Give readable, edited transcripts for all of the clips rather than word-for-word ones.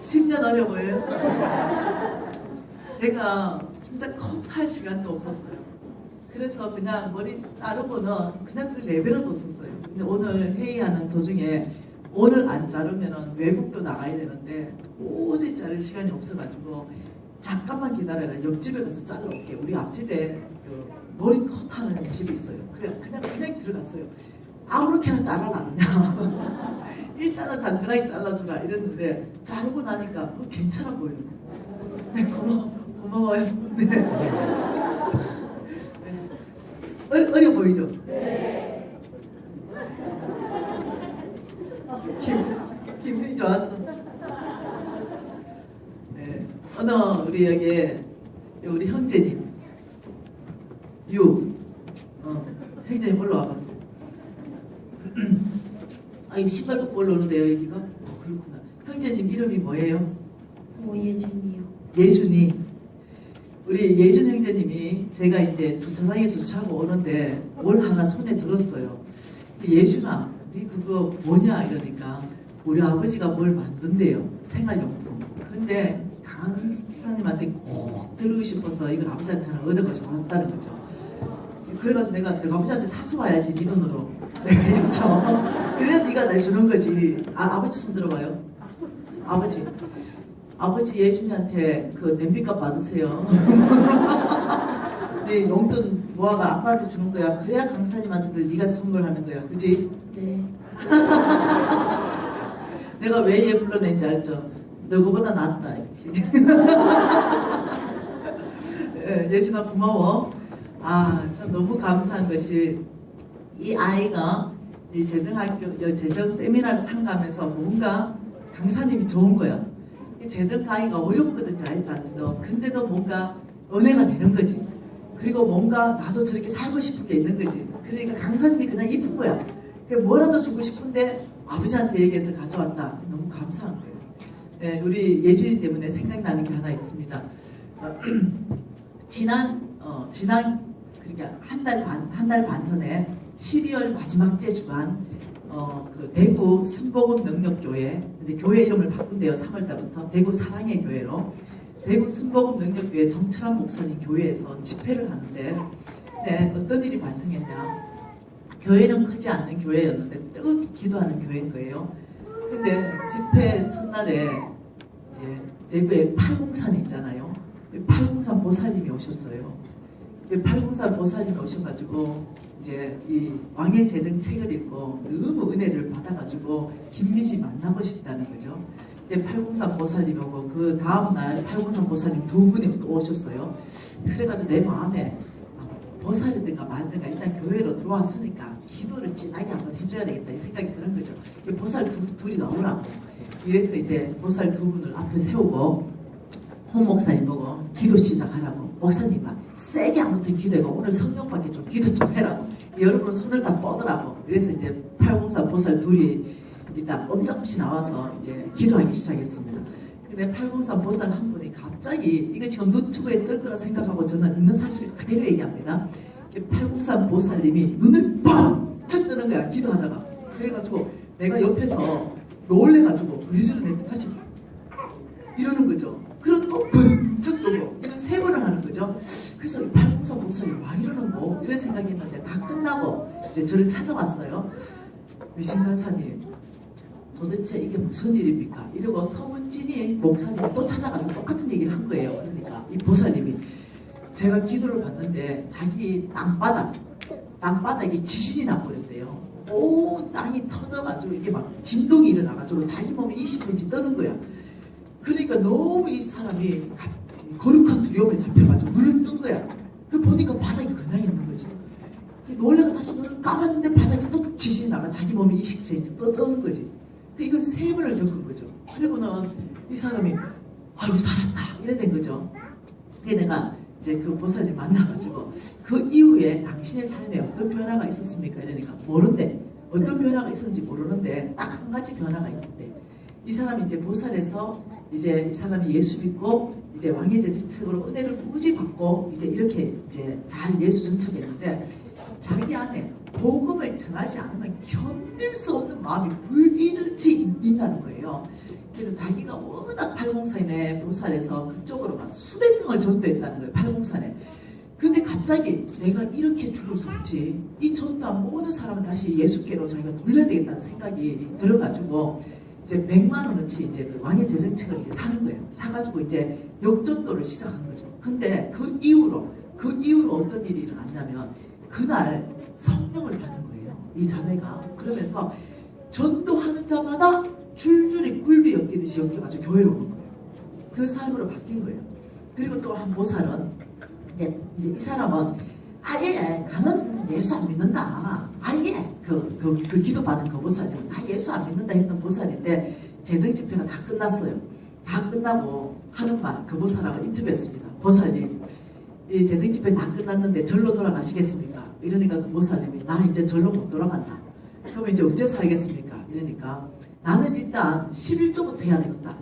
10년 어려 보여요? 제가 진짜 컷할 시간도 없었어요. 그래서 그냥 머리 자르고는 그냥 그 레벨로 뒀었어요. 근데 오늘 회의하는 도중에 오늘 안 자르면은 외국도 나가야 되는데 오직 자를 시간이 없어가지고 잠깐만 기다려라. 옆집에 가서 잘라올게. 우리 앞집에 그 머리 컷하는 집이 있어요. 그래 그냥 들어갔어요. 아무렇게나 잘라라 그냥. 일단은 단순하게 잘라주라 이랬는데 자르고 나니까 그거 괜찮아 보여요. 네, 고마워요. 네. 네. 어려 보이죠? 네. 기분이 좋았어. 네. 어느 우리 우리 형제님 형제님 올라와 봤어요. 아, 이거 신발 벗고 올라오는데요, 여기가? 그렇구나. 형제님 이름이 뭐예요? 오예준이요. 예준이. 우리 예준 형제님이 제가 이제 주차장에서 주차하고 오는데 뭘 하나 손에 들었어요. 예준아, 네 그거 뭐냐? 이러니까 우리 아버지가 뭘 만든대요. 생활용품. 근데 강사님한테 꼭 들으고 싶어서 이걸 아버지한테 하나 얻어가져왔다는 거죠. 그래가지고 내가 아버지한테 사서 와야지, 네 돈으로. 그렇죠. 그래야 네가 날 주는 거지. 아버지 손 들어봐요. 아버지 예준이한테 그 냄비값 받으세요. 네, 용돈 모아가 아빠한테 주는 거야. 그래야 강사님한테 네가 선물하는 거야. 그치? 네. 내가 왜 얘 불러낸지 알죠? 너보다 낫다. 네, 예준아 고마워. 참 너무 감사한 것이 이 아이가 이 재정학교 재정 세미나를 참가하면서 뭔가 강사님이 좋은 거야. 이 재정 강의가 어렵거든요, 아이들한테도. 근데도 뭔가 은혜가 되는 거지. 그리고 뭔가 나도 저렇게 살고 싶은 게 있는 거지. 그러니까 강사님이 그냥 이쁜 거야. 뭐라도 주고 싶은데 아버지한테 얘기해서 가져왔다. 너무 감사한 거예요. 네, 우리 예준이 때문에 생각나는 게 하나 있습니다. 그러니까 한 달 반 전에 12월 마지막 주간 그 대구 순복음 능력교회, 근데 교회 이름을 바꾼대요. 3월달부터 대구 사랑의 교회로 대구 순복음 능력교회 정철환 목사님 교회에서 집회를 하는데 네, 어떤 일이 발생했냐? 교회는 크지 않는 교회였는데 뜨겁게 기도하는 교회인 거예요. 근데 집회 첫날에 대구에 팔공산이 있잖아요. 팔공산 보살님이 오셨어요. 팔공산 보살님이 오셔가지고 이제 이 왕의 재정 책을 읽고 너무 은혜를 받아가지고 김미지 만나고 싶다는 거죠. 팔공산 보살님이 오고 그 다음날 팔공산 보살님 두 분이 또 오셨어요. 그래가지고 내 마음에 보살이든가 말든가 일단 교회로 들어왔으니까 기도를 진하게 한번 해줘야 되겠다 이 생각이 드는 거죠. 보살 둘이 나오라고. 이래서 이제 보살 두 분을 앞에 세우고 홍 목사님 보고 기도 시작하라고. 목사님 막 세게 아무튼 기도해고 오늘 성령 받게 좀 기도 좀 해라고. 여러분 손을 다 뻗으라고. 그래서 이제 804 보살 둘이 일단 꼼짝없이 나와서 이제 기도하기 시작했습니다. 근데 803 보살 한 분이 갑자기 이거 지금 유튜브에 뜰 거라 생각하고 저는 있는 사실 그대로 얘기합니다. 803 보살님이 눈을 번쩍 뜨는 거야, 기도하다가. 그래가지고 내가 옆에서 놀래가지고 왜 저러네 다시 이러는 거죠. 그러고 또 번쩍 뜨고 이런 3번을 하는 거죠. 그래서 803 보살이 와 이러는 거 이런 생각이 했는데 다 끝나고 이제 저를 찾아왔어요. 위신간사님 도대체 이게 무슨 일입니까? 이러고 서문진이 목사님이 또 찾아가서 똑같은 얘기를 한 거예요. 그러니까 이 보살님이 제가 기도를 받는데 자기 땅바닥이 지진이 나버렸대요. 온 땅이 터져가지고 이게 막 진동이 일어나가지고 자기 몸이 20cm 떠는 거야. 그러니까 너무 이 사람이 거룩한 두려움에 잡혀가지고 눈을 뜬 거야. 그 보니까 바닥이 그냥 있는 거지. 놀래가 다시 눈을 감았는데 바닥에 또 지진이 나가 자기 몸이 20cm 떠는 거지. 이걸 3번을 겪은 거죠. 그리고는 이 사람이 아이고 살았다 이래 된 거죠. 그게 내가 이제 그 보살님 만나가지고 그 이후에 당신의 삶에 어떤 변화가 있었습니까? 이러니까 모른대. 어떤 변화가 있었는지 모르는데 딱 한 가지 변화가 있는데 이 사람이 이제 보살에서 이제 이 사람이 예수 믿고 이제 왕의 제책으로 은혜를 무지 받고 이제 이렇게 이제 잘 예수 정착했는데 자기 안에 복음을 전하지 않으면 견딜 수 없는 마음이 불이듯이 있다는 거예요. 그래서 자기가 워낙 팔공산에 보살에서 그쪽으로 막 수백 명을 전도했다는 거예요. 팔공산에. 근데 갑자기 내가 이렇게 죽을 수 없지. 이 전도한 모든 사람을 다시 예수께로 자기가 돌려야 되겠다는 생각이 들어가지고 이제 100만 원어치 이제 그 왕의 재정책을 이제 사는 거예요. 사가지고 이제 역전도를 시작한 거죠. 근데 그 이후로 어떤 일이 일어났냐면 그날 성령을 받은 거예요. 이 자매가. 그러면서 전도하는 자마다 줄줄이 굴비 엮이듯이 엮여가지고 교회로 오는 거예요. 그 삶으로 바뀐 거예요. 그리고 또 한 보살은 이제 이 사람은 아예 나는 예수 안 믿는다. 아예 그 기도받은 그 보살이고 나 예수 안 믿는다 했던 보살인데 재정 집회가 다 끝났어요. 다 끝나고 하는 말 그 보살하고 인터뷰했습니다. 보살님, 이 재정 집회 다 끝났는데 절로 돌아가시겠습니까? 이러니까 그 보살님이 나 이제 절로 못 돌아간다. 그럼 이제 어째 살겠습니까? 이러니까 나는 일단 11조부터 해야 되겠다.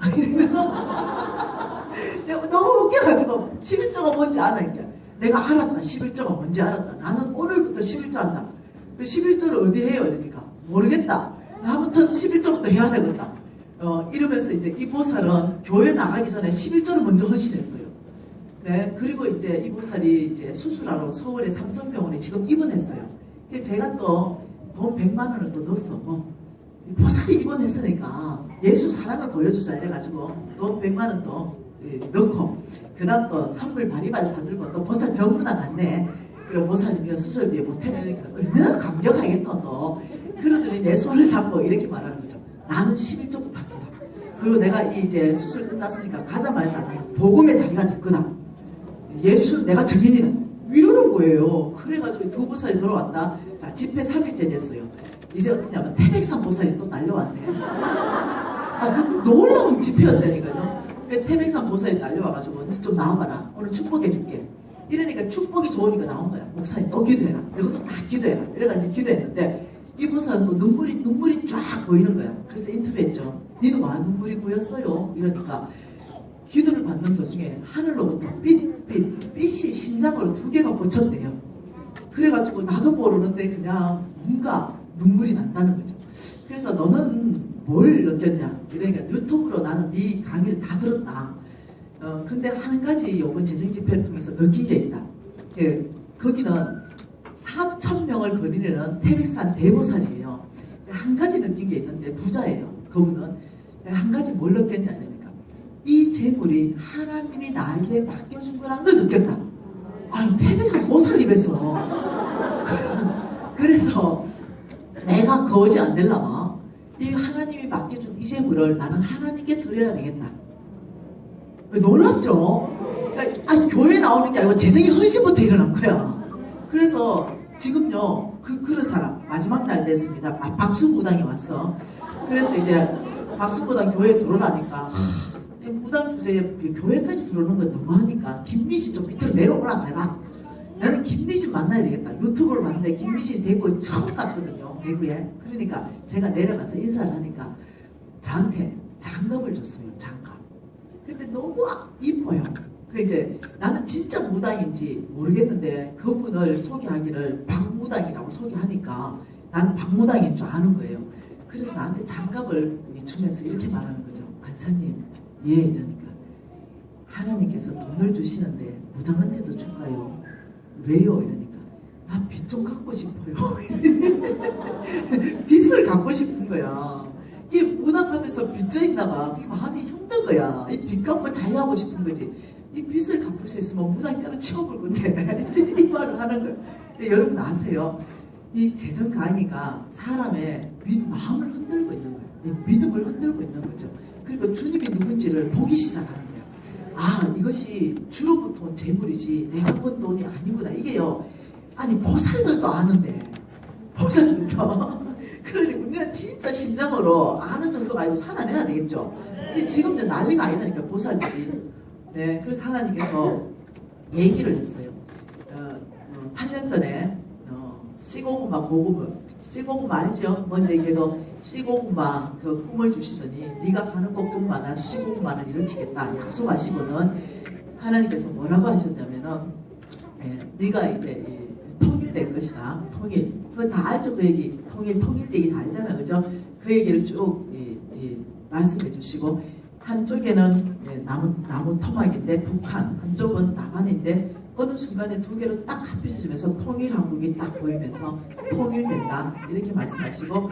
너무 웃겨가지고 11조가 뭔지 아니까 내가 알았다. 11조가 뭔지 알았다. 나는 오늘부터 11조 한다. 그 11조를 어디 해요? 이러니까 모르겠다. 아무튼 11조부터 해야 되겠다. 이러면서 이제 이 보살은 교회 나가기 전에 11조를 먼저 헌신했어요. 네, 그리고 이제 이 보살이 이제 수술하러 서울의 삼성병원에 지금 입원했어요. 그래서 제가 또 돈 100만 원을 또 넣었어. 보살이 입원했으니까 예수 사랑을 보여주자 이래가지고 돈 100만 원 또 넣고 그 다음 또 선물 바리바리 사들고 또 보살 병문안 갔네. 그리고 보살님이 수술비에 못해내니까 얼마나 감격하겠노 또. 그러더니 내 손을 잡고 이렇게 말하는 거죠. 나는 11조부터 할 거다. 그리고 내가 이제 수술 끝났으니까 가자마자 나는 복음의 다리가 될 거다. 예수 내가 증인이다. 이러는 거예요. 그래가지고 두 보살이 돌아왔다. 자, 집회 3일째 됐어요. 이제 어떠냐면 태백산 보살이 또 날려왔네. 그 놀라운 집회였다니까요. 태백산 보살이 날려와가지고 좀 나와봐라. 오늘 축복해줄게. 이러니까 축복이 좋으니까 나온 거야. 목사님 또 기도해라. 너희도 다 기도해라. 이래가지고 기도했는데 이 보살은 또 눈물이 쫙 보이는 거야. 그래서 인터뷰했죠. 니는 와 눈물이 고였어요? 이러니까 기도를 받는 도중에 하늘로부터 빛이 심장으로 2개가 꽂혔대요. 그래가지고 나도 모르는데 그냥 뭔가 눈물이 난다는 거죠. 그래서 너는 뭘 느꼈냐? 이러니까 유튜브로 나는 네 강의를 다 들었다. 근데 한 가지 이번 재정집회를 통해서 느낀 게 있다. 거기는 4,000명을 거느리는 태백산 대보살이에요. 한 가지 느낀 게 있는데 부자예요. 그분은 한 가지 뭘 느꼈냐? 이 재물이 하나님이 나에게 맡겨준 거라는 걸 느꼈다. 아니 태백산 보살 입에서 그래서 내가 거지 안 되려면 이 하나님이 맡겨준 이 재물을 나는 하나님께 드려야 되겠다. 놀랍죠? 아니 교회 나오는 게 아니고 재정이 헌신부터 일어난 거야. 그래서 지금요 그런 사람 마지막 날 됐습니다. 박수무당이 왔어. 그래서 이제 박수무당 교회에 들어오라니까 무당 주제에 교회까지 들어오는 건 너무하니까 김미신 좀 밑으로 내려오라 그래라. 나는 김미신 만나야 되겠다. 유튜브를 봤는데 김미신 대구에 처음 갔거든요. 대구에. 그러니까 제가 내려가서 인사를 하니까 저한테 장갑을 줬어요. 장갑. 근데 너무 이뻐요. 그게 나는 진짜 무당인지 모르겠는데 그분을 소개하기를 박무당이라고 소개하니까 나는 박무당인 줄 아는 거예요. 그래서 나한테 장갑을 주면서 이렇게 말하는 거죠. 간사님, 예, 이러니까 하나님께서 돈을 주시는데 무당한테도 줄까요? 왜요? 이러니까 나 빚 좀 갚고 싶어요. 빚을 갚고 싶은 거야. 이게 무당하면서 빚져 있나 봐. 그게 마음이 힘든 거야. 이 빚 갚고 자유하고 싶은 거지. 이 빚을 갚을 수 있으면 무당이 따로 치워볼 건데 이 말을 하는 거예요. 여러분 아세요? 이 재정 강의가 사람의 마음을 흔들고 있는 거예요. 이 믿음을 흔들고 있는 거죠. 그리고 주님이 누군지를 보기 시작하는 거예요. 아, 이것이 주로부터 온 재물이지 내가 번 돈이 아니구나. 이게요. 아니 보살들도 아는데 보살들도 그러니 우리는 진짜 심장으로 아는 정도가 아니고 살아내야 되겠죠. 지금 이제 난리가 아니라니까 보살들이. 네, 그래서 하나님께서 얘기를 했어요. 8년 전에 씨고구마 씨고구마 알죠? 뭔 얘기해도 씨고구마 그 꿈을 주시더니 네가 가는 곳곳마다 씨고구마를 일으키겠다 약속하시고는 하나님께서 뭐라고 하셨냐면은 네가 이제 통일될 것이다. 통일. 그거 다 알죠? 그 얘기. 통일 얘기 다 알잖아. 그죠? 그 얘기를 쭉 말씀해 주시고 한쪽에는 나무 토막인데 북한, 한쪽은 남한인데 어느 순간에 두 개로 딱 합쳐지면서 통일한국이 딱 보이면서 통일된다 이렇게 말씀하시고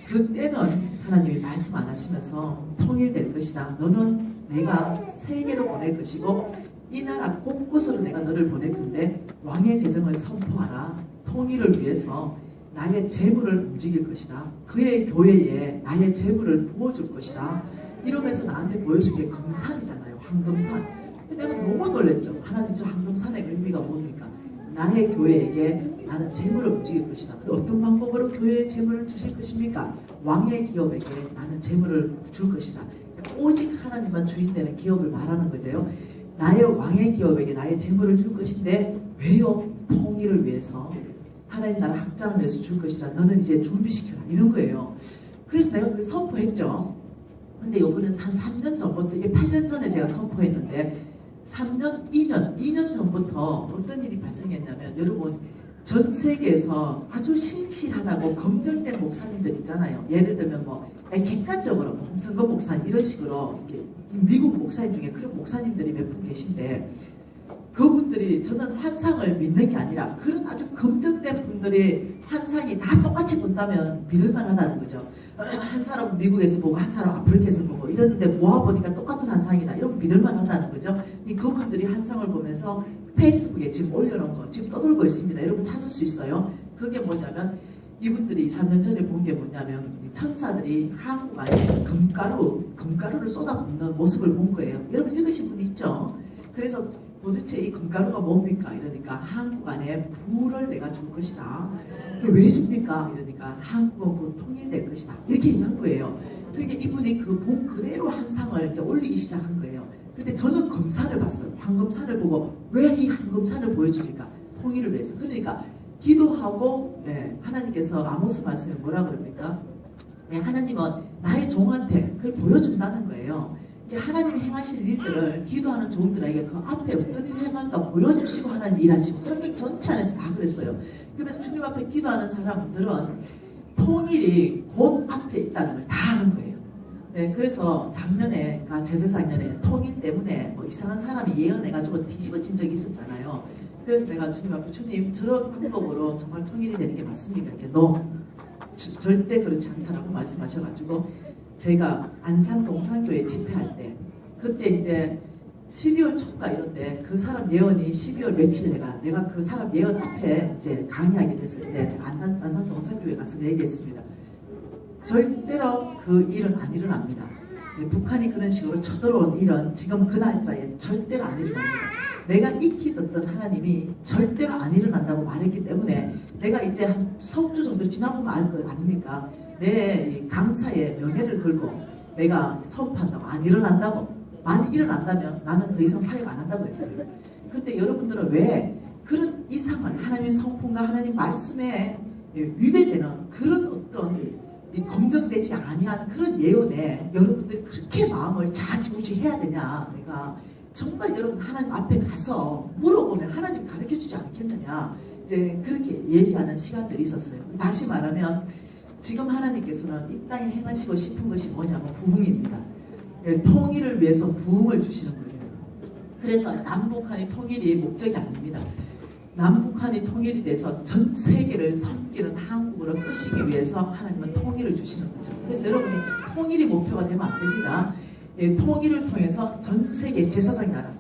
그때는 하나님이 말씀 안 하시면서 통일될 것이다. 너는 내가 세계로 보낼 것이고 이 나라 곳곳으로 내가 너를 보낼 건데 왕의 재정을 선포하라. 통일을 위해서 나의 재물을 움직일 것이다. 그의 교회에 나의 재물을 부어줄 것이다. 이러면서 나한테 보여준 게 금산이잖아요. 황금산. 근데 내가 너무 놀랬죠. 하나님 저 황금산의 의미가 뭡니까? 나의 교회에게 나는 재물을 움직일 것이다. 그리고 어떤 방법으로 교회에 재물을 주실 것입니까? 왕의 기업에게 나는 재물을 줄 것이다. 오직 하나님만 주인 되는 기업을 말하는 거죠. 나의 왕의 기업에게 나의 재물을 줄 것인데 왜요? 통일을 위해서 하나님 나라 확장을 위해서 줄 것이다. 너는 이제 준비시켜라. 이런 거예요. 그래서 내가 그걸 선포했죠. 근데 이번엔 한 3년 전부터, 이게 8년 전에 제가 선포했는데 2년 전부터 어떤 일이 발생했냐면 여러분 전 세계에서 아주 신실하다고 검증된 목사님들 있잖아요. 예를 들면 객관적으로 홍성근 목사님 이런 식으로 이렇게 미국 목사님 중에 그런 목사님들이 몇 분 계신데 그분들이 저는 환상을 믿는 게 아니라 그런 아주 검증된 분들이 환상이 다 똑같이 본다면 믿을만하다는 거죠. 한 사람은 미국에서 보고 한 사람은 아프리카에서 보고 이러는데 모아보니까 똑같은 환상이다. 이러면 믿을만하다는 거죠. 그분들이 환상을 보면서 페이스북에 지금 올려놓은 거 지금 떠돌고 있습니다. 여러분 찾을 수 있어요. 그게 뭐냐면 이분들이 2, 3년 전에 본 게 뭐냐면 천사들이 한국 안에 금가루를 쏟아붓는 모습을 본 거예요. 여러분 읽으신 분 있죠? 그래서 도대체 이 금가루가 뭡니까? 이러니까 한국 안에 부를 내가 줄 것이다. 왜 줍니까? 이러니까 한국은 곧 통일될 것이다. 이렇게 얘기한 거예요. 그러니까 이분이 그 본 그대로 한상을 이제 올리기 시작한 거예요. 근데 저는 금산을 봤어요. 황금산을 보고 왜 이 황금산을 보여줍니까? 통일을 위해서. 그러니까 기도하고 하나님께서 아모스 말씀에 뭐라 그럽니까? 하나님은 나의 종한테 그걸 보여준다는 거예요. 하나님이 행하실 일들을 기도하는 종들에게 그 앞에 어떤 일을 행한가 보여주시고 하나님 일하시고 성경 전체 안에서 다 그랬어요. 그래서 주님 앞에 기도하는 사람들은 통일이 곧 앞에 있다는 걸 다 아는 거예요. 그래서 작년에 제사작년에 통일 때문에 이상한 사람이 예언해가지고 뒤집어진 적이 있었잖아요. 그래서 내가 주님 앞에 주님 저런 방법으로 정말 통일이 되는 게 맞습니까? 절대 그렇지 않다라고 말씀하셔가지고 제가 안산 동산교회 집회할 때 그때 이제 12월 초인가 이런데 그 사람 예언이 12월 며칠 내가 그 사람 예언 앞에 이제 강의하게 됐을 때 안산 동산교회 가서 얘기했습니다. 절대로 그 일은 안 일어납니다. 북한이 그런 식으로 쳐들어온 일은 지금 그 날짜에 절대로 안 일어납니다. 내가 익히 듣던 하나님이 절대로 안 일어난다고 말했기 때문에 내가 이제 한 석 주 정도 지나보면 알 것 아닙니까? 내 강사의 명예를 걸고 내가 선포한다고 안 일어난다고. 만약 일어난다면 나는 더 이상 사역 안 한다고 했어요. 근데 여러분들은 왜 그런 이상한 하나님의 성품과 하나님 말씀에 위배되는 그런 어떤 검증되지 아니한 그런 예언에 여러분들이 그렇게 마음을 좌지우지해야 되냐. 내가 정말 여러분 하나님 앞에 가서 물어보면 하나님 가르쳐주지 않겠느냐. 이제 그렇게 얘기하는 시간들이 있었어요. 다시 말하면 지금 하나님께서는 이 땅에 행하시고 싶은 것이 뭐냐면 부흥입니다. 통일을 위해서 부흥을 주시는 거예요. 그래서 남북한의 통일이 목적이 아닙니다. 남북한이 통일이 돼서 전 세계를 섬기는 한국으로 쓰시기 위해서 하나님은 통일을 주시는 거죠. 그래서 여러분이 통일이 목표가 되면 안 됩니다. 통일을 통해서 전 세계 제사장 나라,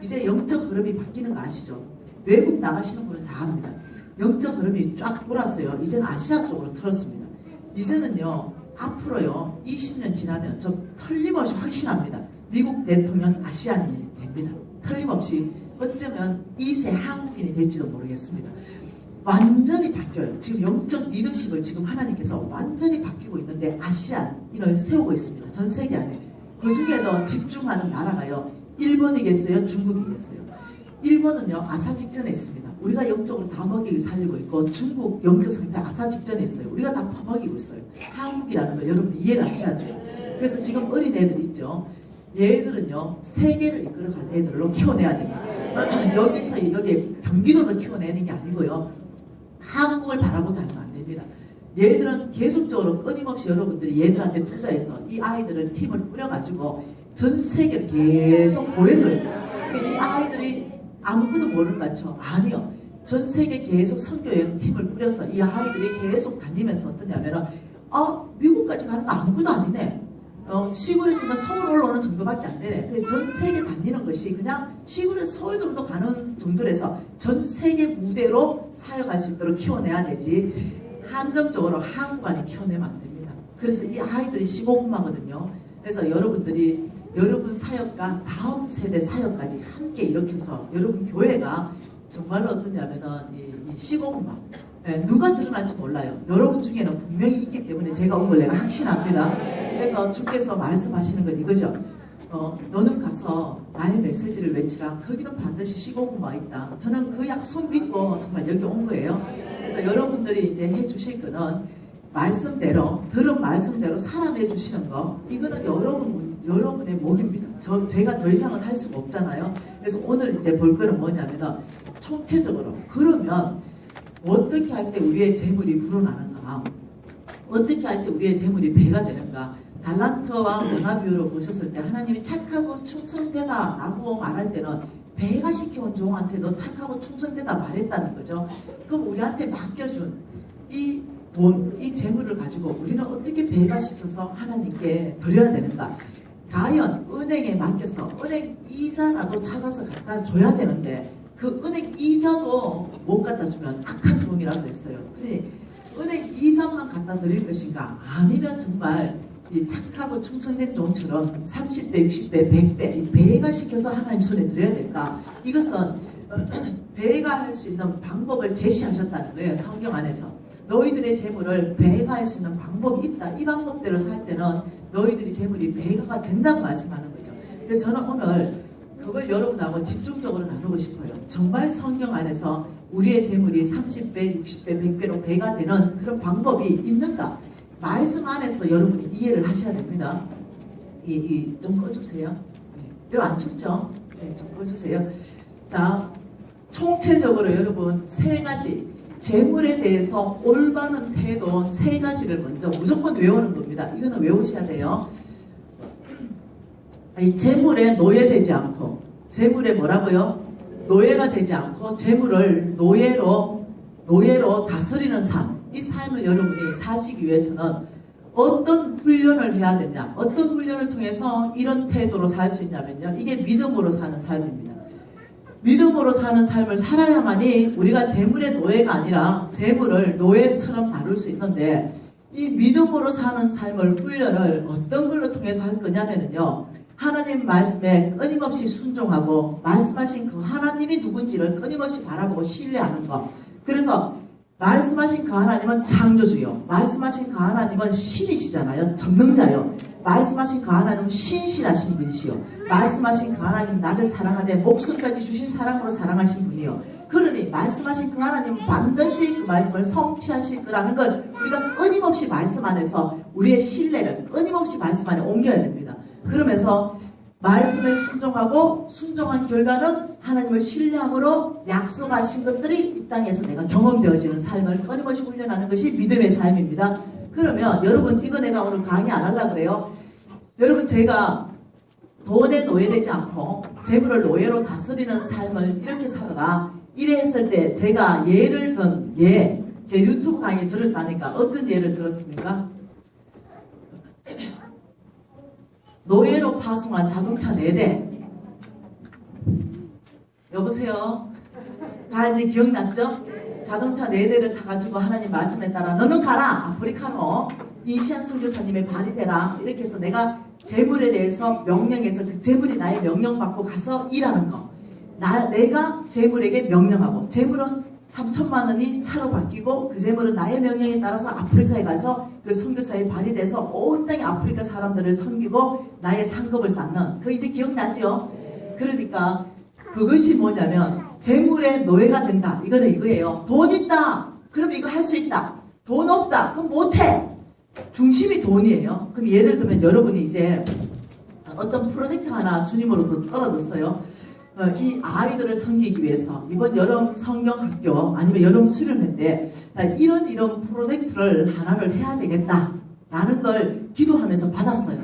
이제 영적 흐름이 바뀌는 거 아시죠? 외국 나가시는 분은 다 압니다. 영적 흐름이 쫙 돌았어요. 이제는 아시아 쪽으로 틀었습니다. 이제는요, 앞으로요, 20년 지나면 저 틀림없이 확신합니다. 미국 대통령 아시안이 됩니다. 틀림없이 어쩌면 2세 한국인이 될지도 모르겠습니다. 완전히 바뀌어요. 지금 영적 리더십을 지금 하나님께서 완전히 바뀌고 있는데 아시안인을 세우고 있습니다. 전 세계 안에. 그 중에도 집중하는 나라가요. 일본이겠어요? 중국이겠어요? 일본은요. 아사 직전에 있습니다. 우리가 영적으로 다 먹이고 살리고 있고 중국 영적 상태 아사 직전에 있어요. 우리가 다 퍼먹이고 있어요. 한국이라는 걸 여러분이 이해를 하셔야 돼요. 그래서 지금 어린 애들 있죠. 얘들은요. 세계를 이끌어갈 애들로 키워내야 됩니다. 여기서 여기 경기도를 키워내는 게 아니고요. 한국을 바라보게 하면 안 됩니다. 얘들은 계속적으로 끊임없이 여러분들이 얘들한테 투자해서 이 아이들을 팀을 꾸려가지고 전 세계를 계속 보여줘요. 이 아이들이 아무것도 모르는 것 같죠? 아니요. 전 세계 계속 선교여행 팀을 꾸려서 이 아이들이 계속 다니면서 어떠냐면은 미국까지 가는 거 아무것도 아니네. 시골에서는 서울 올라오는 정도밖에 안 되네. 그래서 전 세계 다니는 것이 그냥 시골에서 서울 정도 가는 정도에서 전 세계 무대로 사역할 수 있도록 키워내야 되지. 한정적으로 한국 안에 키워내면 안 됩니다. 그래서 이 아이들이 15분마거든요. 그래서 여러분들이 여러분 사역과 다음 세대 사역까지 함께 일으켜서 여러분 교회가 정말로 어떠냐면은 이 시공막 누가 드러날지 몰라요. 여러분 중에는 분명히 있기 때문에 제가 온 걸 내가 확신합니다. 그래서 주께서 말씀하시는 건 이거죠. 너는 가서 나의 메시지를 외치라. 거기는 반드시 시공막 있다. 저는 그 약속 믿고 정말 여기 온 거예요. 그래서 여러분들이 이제 해주실 거는 말씀대로 들은 말씀대로 살아내 주시는 거. 이거는 여러분의 목입니다. 제가 더 이상은 할 수가 없잖아요. 그래서 오늘 이제 볼 거는 뭐냐면은 총체적으로 그러면 어떻게 할 때 우리의 재물이 불어나는가? 어떻게 할 때 우리의 재물이 배가 되는가? 달란트와 문화 비유로 보셨을 때 하나님이 착하고 충성되다 라고 말할 때는 배가 시켜온 종한테 너 착하고 충성되다 말했다는 거죠. 그럼 우리한테 맡겨준 이 돈, 이 재물을 가지고 우리는 어떻게 배가 시켜서 하나님께 드려야 되는가? 과연 은행에 맡겨서 은행 이자라도 찾아서 갖다 줘야 되는데 그 은행 이자도 못 갖다 주면 악한 종이라고 했어요. 그러니 은행 이자만 갖다 드릴 것인가? 아니면 정말 이 착하고 충성된 종처럼 30배, 60배, 100배 배가 시켜서 하나님 손에 드려야 될까? 이것은 배가 할 수 있는 방법을 제시하셨다는 거예요. 성경 안에서. 너희들의 재물을 배가 할 수 있는 방법이 있다. 이 방법대로 살 때는 너희들이 재물이 배가가 된다고 말씀하는 거죠. 그래서 저는 오늘 그걸 여러분하고 집중적으로 나누고 싶어요. 정말 성경 안에서 우리의 재물이 30배, 60배, 100배로 배가 되는 그런 방법이 있는가? 말씀 안에서 여러분이 이해를 하셔야 됩니다. 좀 꺼주세요. 네. 여러분 안 춥죠? 네, 좀 꺼주세요. 자, 총체적으로 여러분 세 가지 재물에 대해서 올바른 태도 세 가지를 먼저 무조건 외우는 겁니다. 이거는 외우셔야 돼요. 이 재물에 노예되지 않고 재물에 뭐라고요? 노예가 되지 않고 재물을 노예로 다스리는 삶. 이 삶을 여러분이 사시기 위해서는 어떤 훈련을 해야 되냐? 어떤 훈련을 통해서 이런 태도로 살 수 있냐면요. 이게 믿음으로 사는 삶입니다. 믿음으로 사는 삶을 살아야만이 우리가 재물의 노예가 아니라 재물을 노예처럼 다룰 수 있는데 이 믿음으로 사는 삶을 훈련을 어떤 걸로 통해서 할 거냐면요. 하나님 말씀에 끊임없이 순종하고 말씀하신 그 하나님이 누군지를 끊임없이 바라보고 신뢰하는 것. 그래서 말씀하신 그 하나님은 창조주요. 말씀하신 그 하나님은 신이시잖아요. 전능자요. 말씀하신 그 하나님은 신실하신 분이시요. 말씀하신 그 하나님 나를 사랑하되 목숨까지 주신 사랑으로 사랑하신 분이요. 그러니 말씀하신 그 하나님은 반드시 그 말씀을 성취하실 거라는 걸 우리가 끊임없이 말씀 안에서 우리의 신뢰를 끊임없이 말씀 안에 옮겨야 됩니다. 그러면서 말씀에 순종하고 순종한 결과는 하나님을 신뢰함으로 약속하신 것들이 이 땅에서 내가 경험되어지는 삶을 끊임없이 훈련하는 것이 믿음의 삶입니다. 그러면 여러분 이거 내가 오늘 강의 안 하려고 그래요. 여러분 제가 돈에 노예되지 않고 재물을 노예로 다스리는 삶을 이렇게 살아라. 이래 했을 때 제가 예를 든 제 유튜브 강의 들었다니까 어떤 예를 들었습니까? 노예로 파송한 자동차 4대. 여보세요? 다 이제 기억났죠? 자동차 4대를 사가지고 하나님 말씀에 따라 너는 가라 아프리카로 이시안 선교사님의 발이 되라. 이렇게 해서 내가 재물에 대해서 명령해서 그 재물이 나의 명령받고 가서 일하는 거. 내가 재물에게 명령하고 재물은 3천만 원이 차로 바뀌고 그 재물은 나의 명령에 따라서 아프리카에 가서 그 선교사의 발이 돼서 온 땅의 아프리카 사람들을 섬기고 나의 상급을 쌓는 그 이제 기억나죠? 그러니까 그것이 뭐냐면 재물의 노예가 된다. 이거는 이거예요. 돈 있다. 그럼 이거 할 수 있다. 돈 없다. 그럼 못해. 중심이 돈이에요. 그럼 예를 들면 여러분이 이제 어떤 프로젝트 하나 주님으로 떨어졌어요. 이 아이들을 섬기기 위해서 이번 여름 성경학교 아니면 여름 수련회인데 이런 프로젝트를 하나를 해야 되겠다라는 걸 기도하면서 받았어요.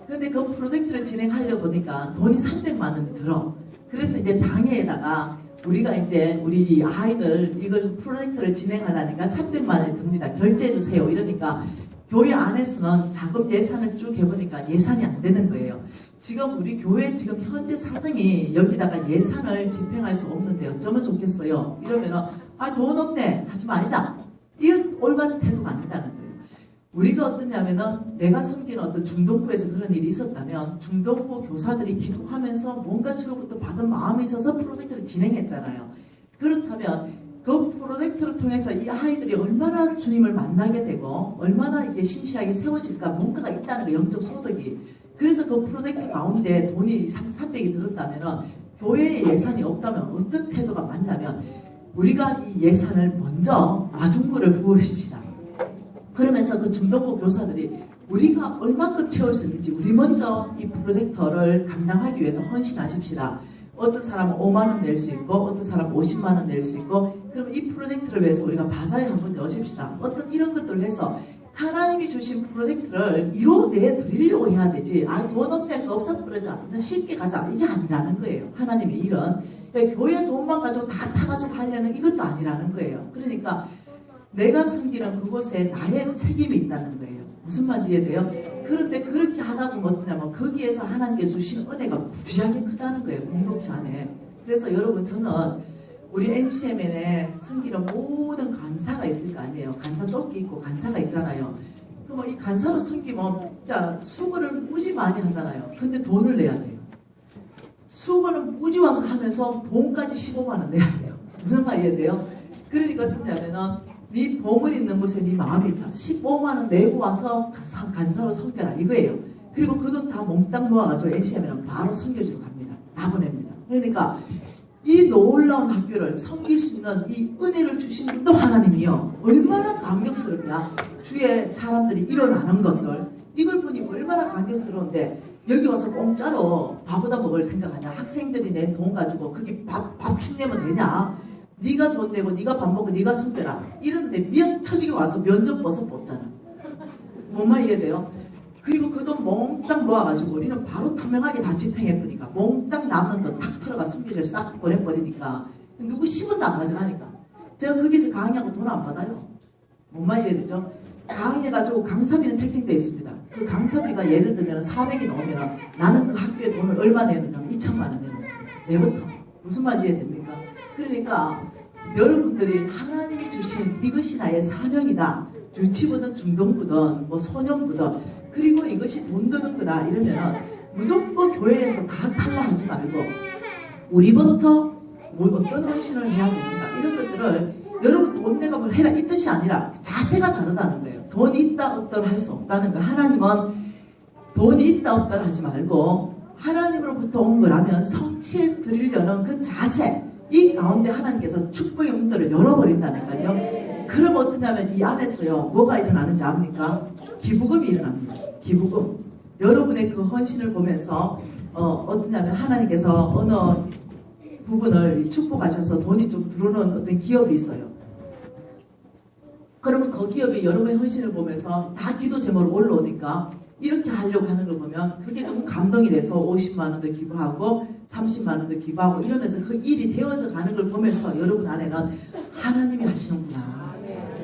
근데 그 프로젝트를 진행하려고 보니까 돈이 300만 원이 들어. 그래서 이제 당회에다가 우리가 이제 우리 아이들 이걸 프로젝트를 진행하려니까 300만 원이 듭니다. 결제해 주세요. 이러니까 교회 안에서는 자금 예산을 쭉 해보니까 예산이 안 되는 거예요. 지금 우리 교회 지금 현재 사정이 여기다가 예산을 집행할 수 없는데 어쩌면 좋겠어요. 이러면은 돈 없네 하지 말자. 이건 올바른 태도가 아니다는 거예요. 우리가 어떠냐면은 내가 섬기는 어떤 중동부에서 그런 일이 있었다면 중동부 교사들이 기도하면서 뭔가 주로부터 받은 마음이 있어서 프로젝트를 진행했잖아요. 그렇다면 그 프로젝트를 통해서 이 아이들이 얼마나 주님을 만나게 되고 얼마나 이게 신실하게 세워질까 뭔가가 있다는 거 영적 소득이. 그래서 그 프로젝트 가운데 돈이 300이 들었다면 교회의 예산이 없다면 어떤 태도가 맞냐면 우리가 이 예산을 먼저 마중물을 부으십시다. 그러면서 그 중동부 교사들이 우리가 얼마큼 채울 수 있는지 우리 먼저 이 프로젝터를 감당하기 위해서 헌신하십시다. 어떤 사람은 5만 원 낼 수 있고 어떤 사람은 50만 원 낼 수 있고 그럼 이 프로젝트를 위해서 우리가 바자에 한번 여십시다. 어떤 이런 것들을 해서 하나님이 주신 프로젝트를 이뤄내 드리려고 해야 되지. 돈 없네 그 없어 그러자 쉽게 가자 이게 아니라는 거예요. 하나님의 일은 교회 돈만 가지고 다 타가지고 하려는 이것도 아니라는 거예요. 그러니까 내가 섬기는 그곳에 나의 책임이 있다는 거예요. 무슨 말인지 이해돼요? 그런데 그렇게 하다 보면 어떠냐면 거기에서 하나님께 주신 은혜가 무지하게 크다는 거예요. 공동체 안에. 그래서 여러분 저는 우리 NCMN에 섬기는 모든 간사가 있을 거 아니에요. 간사 조끼 있고 간사가 있잖아요. 그럼 이 간사로 섬기면 진짜 수고를 무지 많이 하잖아요. 근데 돈을 내야 돼요. 수고는 무지 와서 하면서 돈까지 15만 원 내야 돼요. 무슨 말 이해돼요? 그러니까 어떠냐면은 네 보물 있는 곳에 네 마음이 있다. 15만 원 내고 와서 간사로 섬겨라 이거예요. 그리고 그 돈 다 몽땅 모아가지고 NCM에는 바로 섬겨주러 갑니다. 다 보냅니다. 그러니까 이 놀라운 학교를 섬길 수 있는 이 은혜를 주신 분도 하나님이요. 얼마나 감격스럽냐. 주의 사람들이 일어나는 것들 이걸 보니 얼마나 감격스러운데 여기 와서 공짜로 밥보다 먹을 생각하냐. 학생들이 낸 돈 가지고 그게 밥 축내면 되냐. 네가 돈 내고 네가 밥 먹고 네가 섬겨라. 이런데 미연 터지게 와서 면접 벗어 뽑잖아. 뭔 말 이해돼요? 그리고 그 돈 몽땅 모아가지고 우리는 바로 투명하게 다 집행해버리니까 몽땅 남는 돈 탁 털어가 숨겨져 싹 보내버리니까 누구 10원도 안 가져가니까 제가 거기서 강의하고 돈 안 받아요. 뭔 말 이해되죠? 강의해가지고 강사비는 책정되어 있습니다. 그 강사비가 예를 들면 400이 넘으면 나는 그 학교에 돈을 얼마 내느냐 2천만 원 내놓습니다. 내부터. 무슨 말 이해됩니까? 그러니까 여러분들이 하나님이 주신 이것이 나의 사명이다. 유치부든 중동부든 뭐 소년부든 그리고 이것이 돈 드는 거다 이러면 무조건 교회에서 다 탈락하지 말고 우리부터 뭐 어떤 헌신을 해야 되는가 이런 것들을 여러분 돈 내가 뭘 해라 이 뜻이 아니라 자세가 다르다는 거예요. 돈이 있다 없다를 할 수 없다는 거. 하나님은 돈이 있다 없다를 하지 말고 하나님으로부터 온 거라면 성취해 드리려는 그 자세 이 가운데 하나님께서 축복의 문들을 열어버린다니까요. 그럼 어떠냐면 이 안에서요 뭐가 일어나는지 압니까? 기부금이 일어납니다. 기부금. 여러분의 그 헌신을 보면서 어떠냐면 하나님께서 어느 부분을 축복하셔서 돈이 좀 들어오는 어떤 기업이 있어요. 그러면 그 기업이 여러분의 헌신을 보면서 다 기도 제목으로 올라오니까 이렇게 하려고 하는 걸 보면 그게 너무 감동이 돼서 50만 원도 기부하고 30만 원도 기부하고 이러면서 그 일이 되어져 가는 걸 보면서 여러분 안에는 하나님이 하시는구나.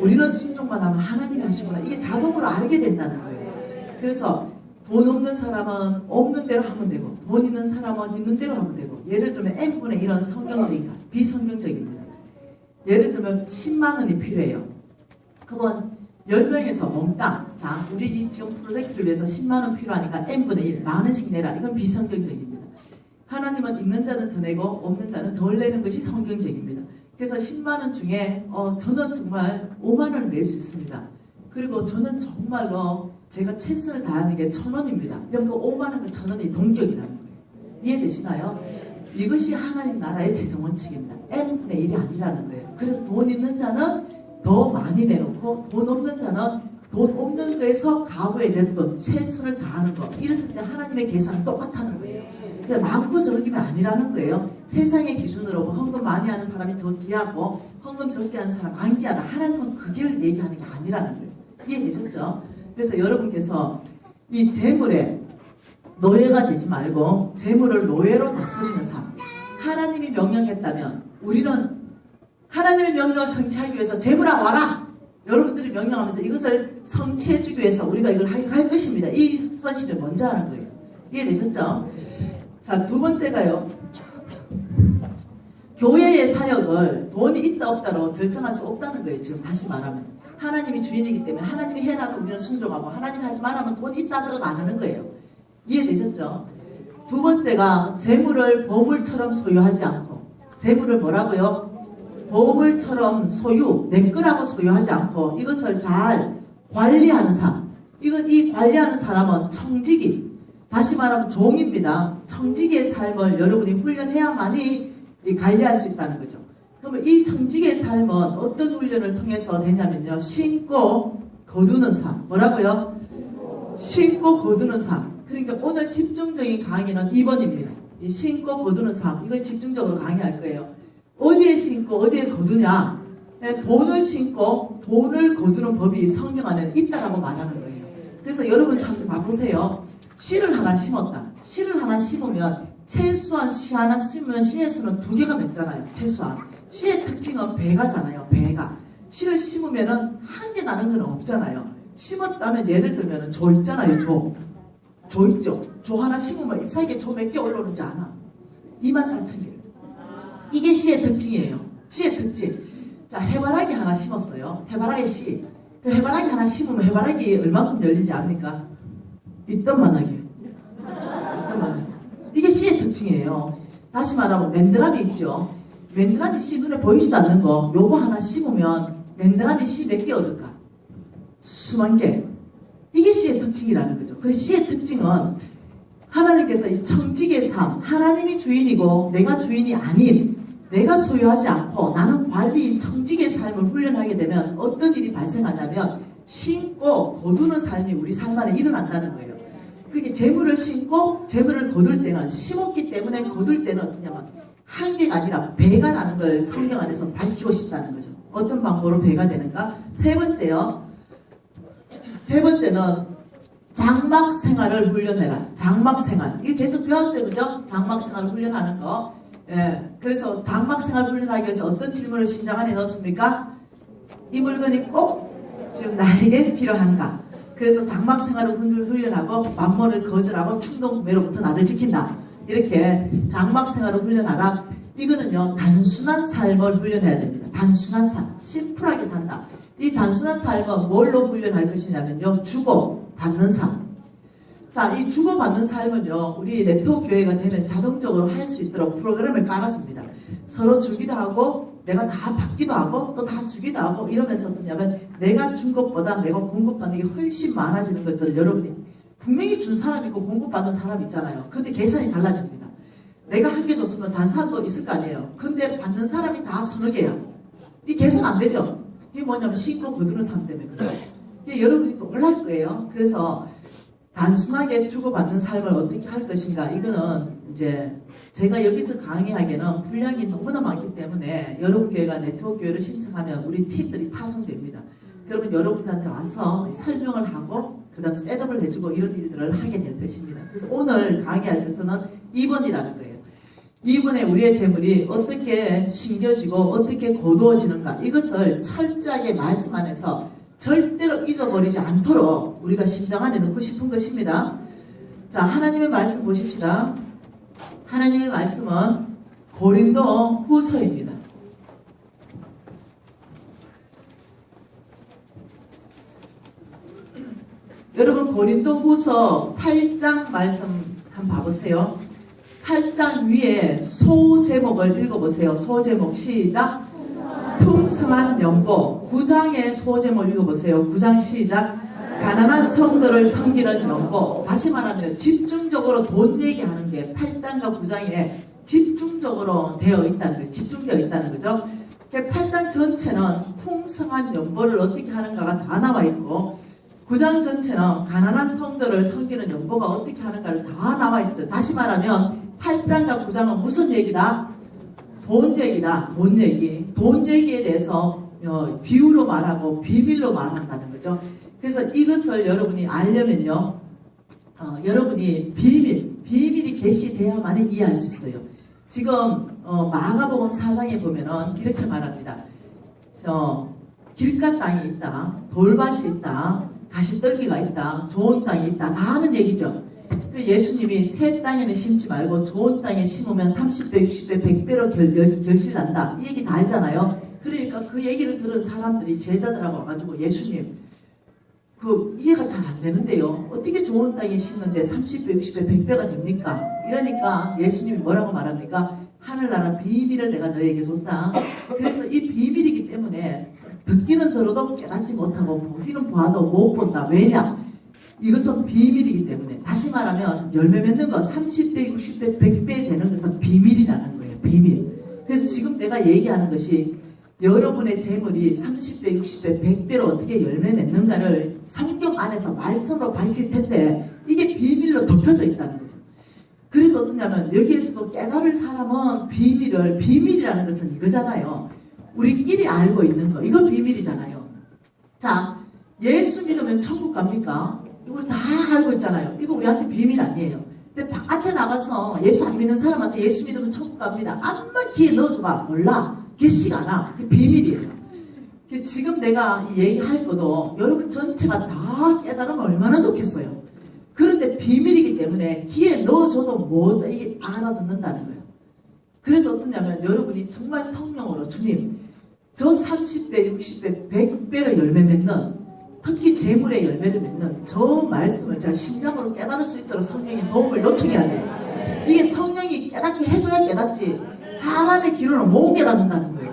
우리는 순종만 하면 하나님이 하시구나. 이게 자동으로 알게 된다는 거예요. 그래서 돈 없는 사람은 없는 대로 하면 되고 돈 있는 사람은 있는 대로 하면 되고 예를 들면 N분의 1은 성경적인 것 비성경적입니다. 예를 들면 10만 원이 필요해요. 그러면 10명에서 몽땅 자 우리 이 지금 프로젝트를 위해서 10만 원 필요하니까 N분의 1 만 원씩 내라. 이건 비성경적입니다. 하나님은 있는 자는 더 내고 없는 자는 덜 내는 것이 성경적입니다. 그래서 10만 원 중에 저는 정말 5만 원을 낼 수 있습니다. 그리고 저는 정말로 제가 최선을 다하는 게 1,000원입니다. 그럼 그 5만 원과 1,000원이 동격이라는 거예요. 이해되시나요? 이것이 하나님 나라의 재정 원칙입니다. N분의 1이 아니라는 거예요. 그래서 돈 있는 자는 더 많이 내놓고 돈 없는 자는 돈 없는 거에서 가구에 냈던 최선을 다하는 거. 이랬을 때 하나님의 계산은 똑같다는 거예요. 많고 적으면 아니라는 거예요. 세상의 기준으로 헌금 많이 하는 사람이 더 귀하고 헌금 적게 하는 사람 안 귀하다. 하나님은 그 길을 얘기하는 게 아니라는 거예요. 이해되셨죠? 그래서 여러분께서 이 재물에 노예가 되지 말고 재물을 노예로 다스리는 삶. 하나님이 명령했다면 우리는 하나님의 명령을 성취하기 위해서 재물아 와라! 여러분들이 명령하면서 이것을 성취해주기 위해서 우리가 이걸 할 것입니다. 이 헌신을 먼저 하는 거예요. 이해되셨죠? 자, 두 번째가요. 교회의 사역을 돈이 있다 없다로 결정할 수 없다는 거예요. 지금 다시 말하면 하나님이 주인이기 때문에 하나님이 해라면 우리는 순종하고 하나님이 하지 말라면 돈이 있다 하더라도 안 하는 거예요. 이해되셨죠? 두 번째가 재물을 보물처럼 소유하지 않고, 재물을 뭐라고요? 보물처럼 소유, 내 거라고 소유하지 않고 이것을 잘 관리하는 삶. 이 관리하는 사람은 청지기, 다시 말하면 종입니다. 청지기의 삶을 여러분이 훈련해야만이 관리할 수 있다는 거죠. 그러면 이 청지기의 삶은 어떤 훈련을 통해서 되냐면요. 신고 거두는 삶. 뭐라고요? 신고 거두는 삶. 그러니까 오늘 집중적인 강의는 2번입니다. 이 신고 거두는 삶. 이걸 집중적으로 강의할 거예요. 어디에 신고 어디에 거두냐? 돈을 신고 돈을 거두는 법이 성경 안에 있다라고 말하는 거예요. 그래서 여러분 한번 봐보세요. 씨를 하나 심었다. 씨를 하나 심으면 최소한 씨 하나 심으면 씨에서는 2개가 맺잖아요. 최소한. 씨의 특징은 배가잖아요. 배가. 씨를 심으면은 한 개 나는 건 없잖아요. 심었다면 예를 들면은 조 있잖아요. 조 있죠. 조 하나 심으면 잎사귀에 조 몇 개 올라오는지 아나? 24,000개. 이게 씨의 특징이에요. 씨의 특징. 자, 해바라기 하나 심었어요. 해바라기 씨. 그 해바라기 하나 심으면 해바라기 얼마큼 열린지 압니까? 있던만하게. 있던만하게. 이게 씨의 특징이에요. 다시 말하면 맨드라미 있죠. 맨드라미 씨 눈에 보이지도 않는 거 요거 하나 심으면 맨드라미 씨 몇 개 얻을까? 수만 개. 이게 씨의 특징이라는 거죠. 그 씨의 특징은 하나님께서 이 청지기의 삶, 하나님이 주인이고 내가 주인이 아닌, 내가 소유하지 않고 나는 관리인 청지기의 삶을 훈련하게 되면 어떤 일이 발생하냐면 신고 거두는 삶이 우리 삶 안에 일어난다는 거예요. 그게 재물을 신고 재물을 거둘 때는 심었기 때문에 거둘 때는 어떠냐면 한 개가 아니라 배가 나는 걸 성경 안에서 밝히고 싶다는 거죠. 어떤 방법으로 배가 되는가? 세 번째요. 세 번째는 장막 생활을 훈련해라. 장막 생활. 이게 계속 배웠죠, 그죠? 장막 생활을 훈련하는 거. 예. 그래서 장막 생활을 훈련하기 위해서 어떤 질문을 심장 안에 넣었습니까? 이 물건이 꼭 지금 나에게 필요한가? 그래서 장막 생활을 훈련하고 만mon을 거절하고 충동구매로부터 나를 지킨다. 이렇게 장막 생활을 훈련하라. 이거는요, 단순한 삶을 훈련해야 됩니다. 단순한 삶. 심플하게 산다. 이 단순한 삶은 뭘로 훈련할 것이냐면요, 주고 받는 삶. 자, 이 주고받는 삶은요, 우리 네트워크 교회가 되면 자동적으로 할 수 있도록 프로그램을 깔아줍니다. 서로 주기도 하고, 내가 다 받기도 하고, 또 다 주기도 하고, 이러면서 어떠냐면, 내가 준 것보다 내가 공급받는 게 훨씬 많아지는 것들을 여러분이, 분명히 준 사람 있고 공급받는 사람 있잖아요. 근데 계산이 달라집니다. 내가 한 개 줬으면 다른 사람도 있을 거 아니에요. 근데 받는 사람이 다 서너 개야. 이 계산 안 되죠? 이게 뭐냐면, 신고 거두는 삶 때문에 그래요. 이게 여러분이 놀랄 거예요. 그래서, 단순하게 주고받는 삶을 어떻게 할 것인가, 이거는 이제 제가 여기서 강의하기에는 분량이 너무나 많기 때문에 여러분 교회가 네트워크 교회를 신청하면 우리 팀들이 파송됩니다. 그러면 여러분한테 와서 설명을 하고 그 다음 셋업을 해주고 이런 일들을 하게 될 것입니다. 그래서 오늘 강의할 것은 2번이라는 거예요. 2번에 우리의 재물이 어떻게 심겨지고 어떻게 거두어지는가, 이것을 철저하게 말씀 안에서 절대로 잊어버리지 않도록 우리가 심장 안에 넣고 싶은 것입니다. 자, 하나님의 말씀 보십시다. 하나님의 말씀은 고린도 후서입니다. 여러분, 고린도 후서 8장 말씀 한번 봐보세요. 8장 위에 소 제목을 읽어보세요. 소 제목 시작. 풍성한 연보. 9장의 소제목을 읽어보세요. 9장 시작. 가난한 성도를 섬기는 연보. 다시 말하면 집중적으로 돈 얘기하는 게 8장과 9장에 집중적으로 되어 있다는 거예요. 집중되어 있다는 거죠. 8장 전체는 풍성한 연보를 어떻게 하는가가 다 나와 있고, 9장 전체는 가난한 성도를 섬기는 연보가 어떻게 하는가를 다 나와 있죠. 다시 말하면 8장과 9장은 무슨 얘기다? 돈 얘기다. 돈 얘기. 돈 얘기에 대해서 비유로 말하고 비밀로 말한다는 거죠. 그래서 이것을 여러분이 알려면요, 여러분이 비밀이 계시돼야만 이해할 수 있어요. 지금 마가복음 4장에 보면은 이렇게 말합니다. 길가 땅이 있다, 돌밭이 있다, 가시떨기가 있다, 좋은 땅이 있다, 다 하는 얘기죠. 그 예수님이 새 땅에는 심지 말고 좋은 땅에 심으면 30배, 60배, 100배로 결실난다, 이 얘기 다 알잖아요. 그러니까 그 얘기를 들은 사람들이 제자들하고 와가지고 예수님, 그 이해가 잘 안 되는데요. 어떻게 좋은 땅에 심는데 30배, 60배, 100배가 됩니까? 이러니까 예수님이 뭐라고 말합니까? 하늘나라 비밀을 내가 너에게 줬다. 그래서 이 비밀이기 때문에 듣기는 들어도 깨닫지 못하고 보기는 봐도 못 본다. 왜냐? 이것은 비밀이기 때문에. 다시 말하면 열매 맺는 거 30배, 60배, 100배 되는 것은 비밀이라는 거예요. 비밀. 그래서 지금 내가 얘기하는 것이 여러분의 재물이 30배, 60배, 100배로 어떻게 열매 맺는가를 성경 안에서 말씀으로 밝힐 텐데 이게 비밀로 덮여져 있다는 거죠. 그래서 어떠냐면 여기에서도 깨달을 사람은 비밀이라는 것은 이거잖아요. 우리끼리 알고 있는 거. 이거 비밀이잖아요. 자, 예수 믿으면 천국 갑니까? 이걸 다 알고 있잖아요. 이거 우리한테 비밀 아니에요. 근데 바깥에 나가서 예수 안 믿는 사람한테 예수 믿으면 천국 갑니다. 암만 귀에 넣어줘봐. 몰라. 계시가 않아. 그게 비밀이에요. 지금 내가 이 얘기할 것도 여러분 전체가 다 깨달으면 얼마나 좋겠어요. 그런데 비밀이기 때문에 귀에 넣어줘도 못 알아듣는다는 거예요. 그래서 어떠냐면 여러분이 정말 성령으로 주님, 저 30배, 60배, 100배로 열매 맺는, 특히 재물의 열매를 맺는 저 말씀을 제가 심장으로 깨달을 수 있도록 성령의 도움을 요청해야 돼요. 이게 성령이 깨닫게 해줘야 깨닫지 사람의 귀로는 못 깨닫는다는 거예요.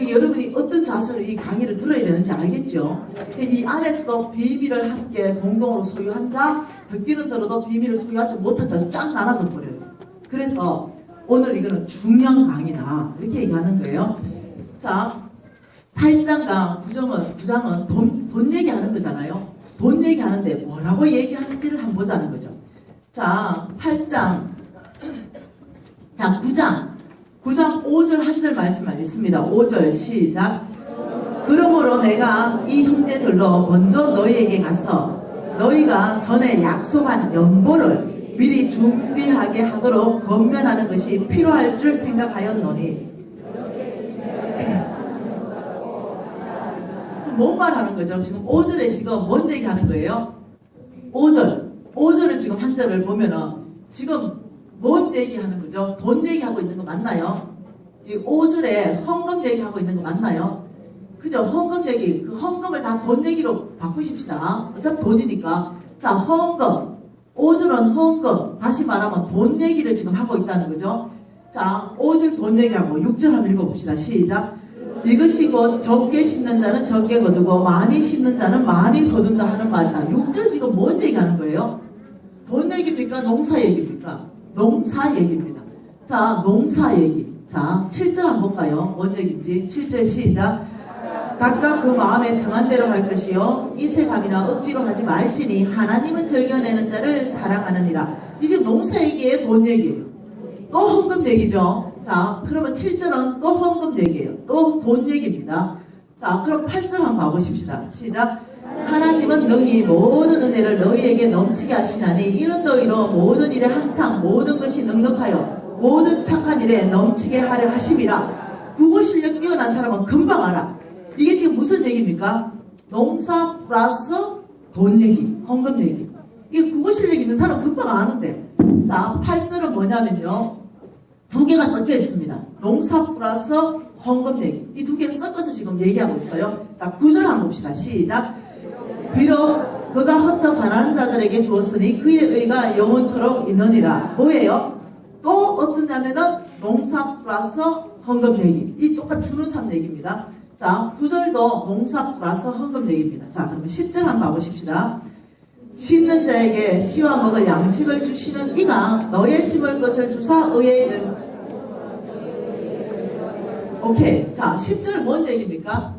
여러분이 어떤 자세로 이 강의를 들어야 되는지 알겠죠? 이 안에서도 비밀을 함께 공동으로 소유한 자, 듣기는 들어도 비밀을 소유하지 못한 자 쫙 나눠서 버려요. 그래서 오늘 이거는 중요한 강의다 이렇게 얘기하는 거예요. 자, 8장과 9장은 돈 얘기하는 거잖아요. 돈 얘기하는데 뭐라고 얘기하는지를 한번 보자는 거죠. 자, 8장, 자, 9장 5절 한 절 말씀만 있습니다. 5절 시작. 그러므로 내가 이 형제들로 먼저 너희에게 가서 너희가 전에 약속한 연보를 미리 준비하게 하도록 권면하는 것이 필요할 줄 생각하였노니. 뭔 말하는 거죠? 지금 5절에 지금 뭔 얘기하는 거예요? 5절을 지금 한 절을 보면은 지금 뭔 얘기하는 거죠? 돈 얘기하고 있는 거 맞나요? 이 5절에 헌금 얘기하고 있는 거 맞나요? 그죠? 헌금 얘기, 그 헌금을 다 돈 얘기로 바꾸십시다. 어차피 돈이니까. 자, 헌금. 5절은 헌금. 다시 말하면 돈 얘기를 지금 하고 있다는 거죠. 자, 5절 돈 얘기하고 6절 한번 읽어봅시다. 시작. 이것이 곧 적게 심는 자는 적게 거두고 많이 심는 자는 많이 거둔다 하는 말이다. 6절 지금 뭔 얘기하는 거예요? 돈 얘기입니까? 농사 얘기입니까? 농사 얘기입니다. 자, 농사 얘기. 자, 7절 한번 볼까요? 뭔 얘기인지. 7절 시작. 각각 그 마음에 정한 대로 할 것이요 인색함이나 억지로 하지 말지니 하나님은 즐겨내는 자를 사랑하느니라. 이제 농사 얘기예요? 돈 얘기예요? 또 헌금 얘기죠. 자, 그러면 7절은 또 헌금 얘기예요. 또 돈 얘기입니다. 자, 그럼 8절 한번 봐보십시다. 시작. 하나님은 능히 모든 은혜를 너희에게 넘치게 하시나니 이는 너희로 모든 일에 항상 모든 것이 넉넉하여 모든 착한 일에 넘치게 하려 하심이라. 국어 실력 뛰어난 사람은 금방 알아. 이게 지금 무슨 얘기입니까? 농사 플러스 돈 얘기, 헌금 얘기. 이게 국어 실력 있는 사람은 금방 아는데. 자, 8절은 뭐냐면요, 두 개가 섞여 있습니다. 농사 플러스 헌금 얘기. 이 두 개를 섞어서 지금 얘기하고 있어요. 자, 9절 한번 봅시다. 시작. 비록 그가 흩어 가난한 자들에게 주었으니 그의 의가 영원토록 있느니라. 뭐예요? 또 어떠냐면은 농사 플러스 헌금 얘기. 이 똑같이 주는 삶 얘기입니다. 자, 9절도 농사 플러스 헌금 얘기입니다. 자, 그러면 10절 한번 봐보십시다. 심는 자에게 씨와 먹을 양식을 주시는 이가 너의 심을 것을 주사 의의 오케이. 자, 10절 뭔 얘기입니까?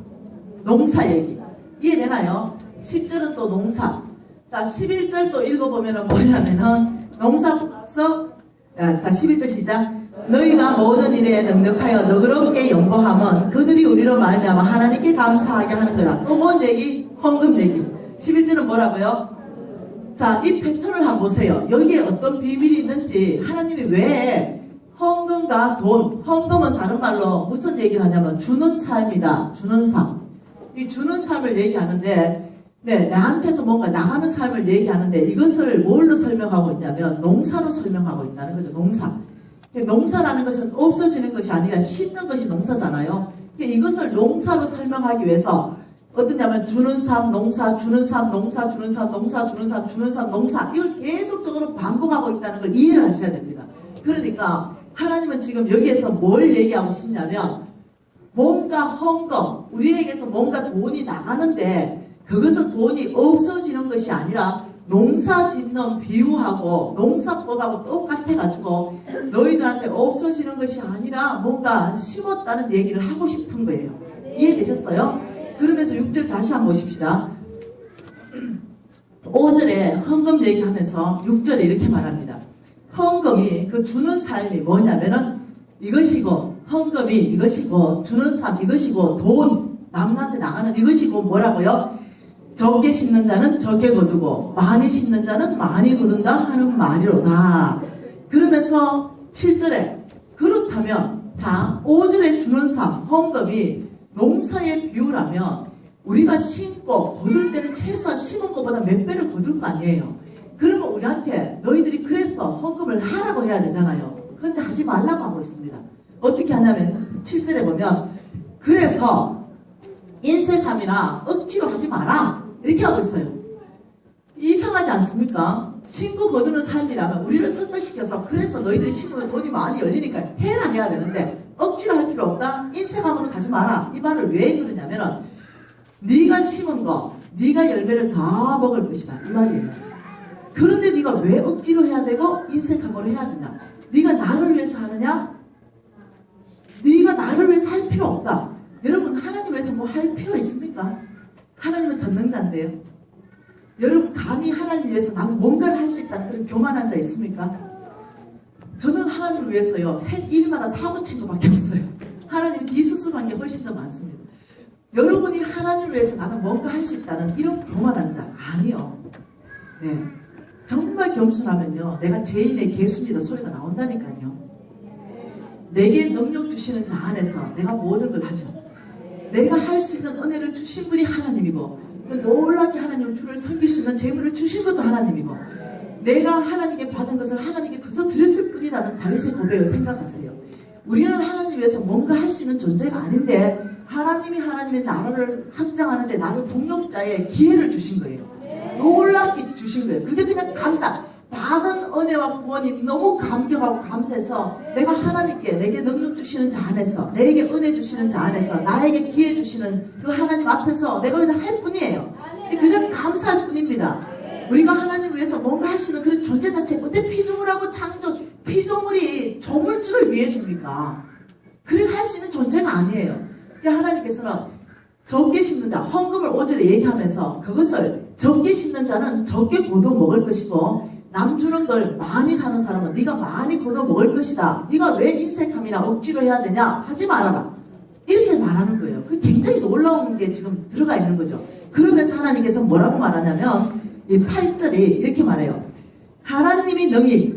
농사 얘기. 이해되나요? 10절은 또 농사. 자, 11절 또 읽어보면은 뭐냐면은 농사서, 자, 11절 시작. 너희가 모든 일에 능력하여 너그럽게 연보함은 그들이 우리로 말미암아 하나님께 감사하게 하는 거다. 또 뭔 얘기? 헌금 얘기. 11절은 뭐라고요? 자, 이 패턴을 한번 보세요. 여기에 어떤 비밀이 있는지 하나님이 왜 헌금과 돈, 헌금은 다른 말로 무슨 얘기를 하냐면 주는 삶이다. 주는 삶. 이 주는 삶을 얘기하는데 네, 나한테서 뭔가 나가는 삶을 얘기하는데 이것을 뭘로 설명하고 있냐면 농사로 설명하고 있다는 거죠. 농사. 농사라는 것은 없어지는 것이 아니라 심는 것이 농사잖아요. 이것을 농사로 설명하기 위해서 어떠냐면 주는 삶, 농사, 주는 삶, 농사, 주는 삶, 농사, 주는 삶, 주는 삶, 농사 이걸 계속적으로 반복하고 있다는 걸 이해를 하셔야 됩니다. 그러니까 하나님은 지금 여기에서 뭘 얘기하고 싶냐면 뭔가 헌금, 우리에게서 뭔가 돈이 나가는데 그것은 돈이 없어지는 것이 아니라 농사 짓는 비유하고 농사법하고 똑같아가지고 너희들한테 없어지는 것이 아니라 뭔가 심었다는 얘기를 하고 싶은 거예요. 이해되셨어요? 그러면서 6절 다시 한번 보십시다. 5절에 헌금 얘기하면서 6절에 이렇게 말합니다. 헌금이 그 주는 삶이 뭐냐면은 이것이고 헌금이 이것이고 주는 삶 이것이고 돈 남한테 나가는 이것이고 뭐라고요? 적게 심는 자는 적게 거두고 많이 심는 자는 많이 거둔다 하는 말이로다. 그러면서 7절에 그렇다면 자 5절에 주는 삶 헌금이 농사의 비유라면 우리가 심고 거둘 때는 최소한 심은 것보다 몇 배를 거둘 거 아니에요. 그러면 우리한테 너희들이 그래서 헌금을 하라고 해야 되잖아요. 그런데 하지 말라고 하고 있습니다. 어떻게 하냐면 7절에 보면 그래서 인색함이나 억지로 하지 마라 이렇게 하고 있어요. 이상하지 않습니까? 심고 거두는 삶이라면 우리를 설득시켜서 그래서 너희들이 심으면 돈이 많이 열리니까 해라 해야 되는데 억지로 할 필요 없다. 인색함으로 가지 마라. 이 말을 왜 그러냐면은 네가 심은 거 네가 열매를 다 먹을 것이다 이 말이에요. 그런데 네가 왜 억지로 해야 되고 인색함으로 해야 되냐? 네가 나를 위해서 하느냐? 네가 나를 위해서 할 필요 없다. 여러분 하나님 위해서 뭐 할 필요 있습니까? 하나님은 전능자인데요. 여러분 감히 하나님 위해서 나는 뭔가를 할 수 있다는 그런 교만한 자 있습니까? 저는 하나님을 위해서요 한 일마다 사고 친 것밖에 없어요. 하나님 뒤수습한 게 훨씬 더 많습니다. 여러분이 하나님을 위해서 나는 뭔가 할 수 있다는 이런 교만한 자 아니요. 네, 정말 겸손하면요 내가 죄인의 개수입니다 소리가 나온다니까요. 내게 능력 주시는 자 안에서 내가 모든 걸 하죠. 내가 할 수 있는 은혜를 주신 분이 하나님이고 놀랍게 하나님을 주를 섬길 수 있는 재물을 주신 것도 하나님이고 내가 하나님께 받은 것을 하나님께 그저 드렸을 뿐이라는 다윗의 고백을 생각하세요. 우리는 하나님 위해서 뭔가 할 수 있는 존재가 아닌데 하나님이 하나님의 나라를 확장하는데 나를 동력자의 기회를 주신 거예요. 놀랍게 주신 거예요. 그게 그냥 감사. 받은 은혜와 구원이 너무 감격하고 감사해서 내가 하나님께 내게 능력 주시는 자 안에서 내게 은혜 주시는 자 안에서 나에게 기회 주시는 그 하나님 앞에서 내가 그냥 할 뿐이에요. 그냥 감사할 뿐입니다. 우리가 하나님을 위해서 뭔가 할 수 있는 그런 존재 자체 어때 피조물하고 창조 피조물이 조물주를 위해 줍니까? 그렇게 할 수 있는 존재가 아니에요. 그러니까 하나님께서는 적게 심는 자 헌금을 5절에 얘기하면서 그것을 적게 심는 자는 적게 거둬 먹을 것이고 남 주는 걸 많이 사는 사람은 네가 많이 거둬 먹을 것이다. 네가 왜 인색함이나 억지로 해야 되냐? 하지 말아라. 이렇게 말하는 거예요. 그 굉장히 놀라운 게 지금 들어가 있는 거죠. 그러면서 하나님께서 뭐라고 말하냐면 이 8절이 이렇게 말해요. 하나님이 능히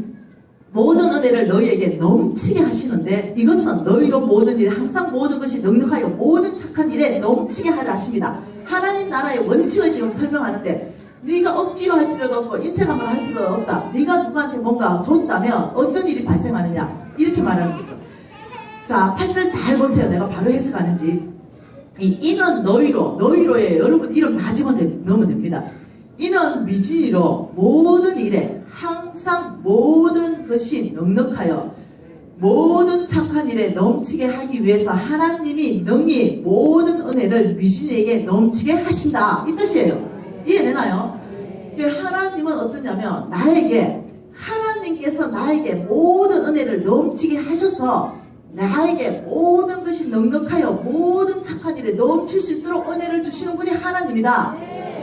모든 은혜를 너희에게 넘치게 하시는데 이것은 너희로 모든 일에 항상 모든 것이 넉넉하여 모든 착한 일에 넘치게 하려 하십니다. 하나님 나라의 원칙을 지금 설명하는데 네가 억지로 할 필요도 없고 인색함으로 할 필요도 없다. 네가 누구한테 뭔가 줬다면 어떤 일이 발생하느냐 이렇게 말하는 거죠. 자 8절 잘 보세요. 내가 바로 해석하는지. 이는 너희로에 여러분 이름 다 집어넣으면 됩니다. 이는 미진이로 모든 일에 항상 모든 것이 넉넉하여 모든 착한 일에 넘치게 하기 위해서 하나님이 능히 모든 은혜를 미진에게 넘치게 하신다 이 뜻이에요. 이해되나요? 하나님은 어떠냐면 하나님께서 나에게 모든 은혜를 넘치게 하셔서 나에게 모든 것이 넉넉하여 모든 착한 일에 넘칠 수 있도록 은혜를 주시는 분이 하나님이다.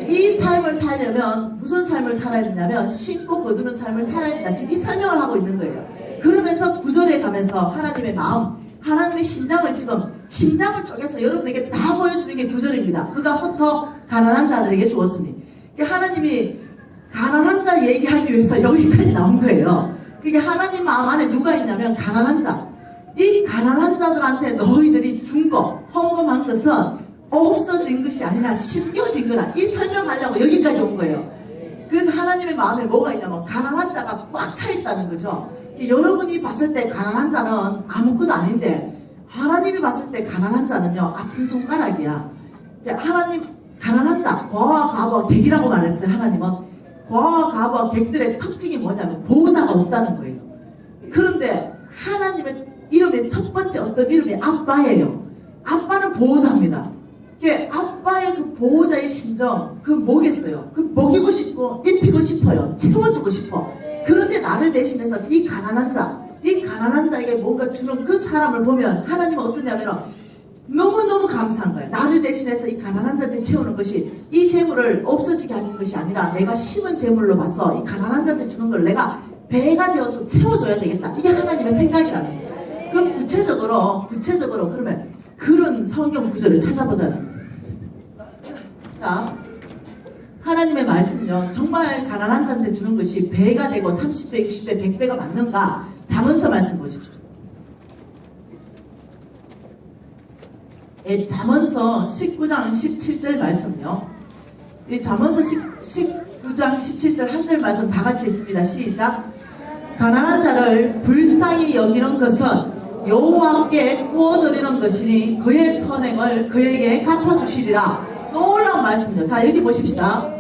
이 삶을 살려면 무슨 삶을 살아야 되냐면 심고 거두는 삶을 살아야 된다. 지금 이 설명을 하고 있는 거예요. 그러면서 9절에 가면서 하나님의 마음 하나님의 심장을 쪼개서 여러분에게 다 보여주는 게 9절입니다. 그가 흩어 가난한 자들에게 주었으니 하나님이 가난한 자 얘기하기 위해서 여기까지 나온 거예요. 그게 하나님 마음 안에 누가 있냐면 가난한 자. 이 가난한 자들한테 너희들이 준 거, 헌금한 것은 없어진 것이 아니라 심겨진 거다. 이 설명하려고 여기까지 온 거예요. 그래서 하나님의 마음에 뭐가 있냐면 가난한 자가 꽉 차 있다는 거죠. 여러분이 봤을 때 가난한 자는 아무것도 아닌데 하나님이 봤을 때 가난한 자는요 아픈 손가락이야. 하나님 가난한 자, 과와 가부와 객이라고 말했어요. 하나님은 과와 가부와 객들의 특징이 뭐냐면 보호자가 없다는 거예요. 그런데 하나님의 이름의 첫 번째 어떤 이름이 아빠예요. 아빠는 보호자입니다. 아빠의 그 보호자의 심정, 그 뭐겠어요? 그 먹이고 싶고 입히고 싶어요. 채워주고 싶어. 그런데 나를 대신해서 이 가난한 자에게 뭔가 주는 그 사람을 보면 하나님은 어떠냐면 너무너무 감사한 거예요. 나를 대신해서 이 가난한 자한테 채우는 것이 이 재물을 없어지게 하는 것이 아니라 내가 심은 재물로 봐서 이 가난한 자한테 주는 걸 내가 배가 되어서 채워줘야 되겠다. 이게 하나님의 생각이라는 거죠. 그럼 구체적으로 그러면 그런 성경 구절을 찾아보자는 거죠. 자, 하나님의 말씀요. 정말 가난한 자한테 주는 것이 배가 되고 30배, 60배, 100배가 맞는가? 잠언서 말씀 보십시오. 예, 잠언서 19장 17절 말씀요. 이 잠언서 19장 17절 한 절 말씀 다 같이 있습니다. 시작. 가난한 자를 불쌍히 여기는 것은 여호와께 구워드리는 것이니 그의 선행을 그에게 갚아주시리라. 놀라운 말씀이요. 자, 여기 보십시다.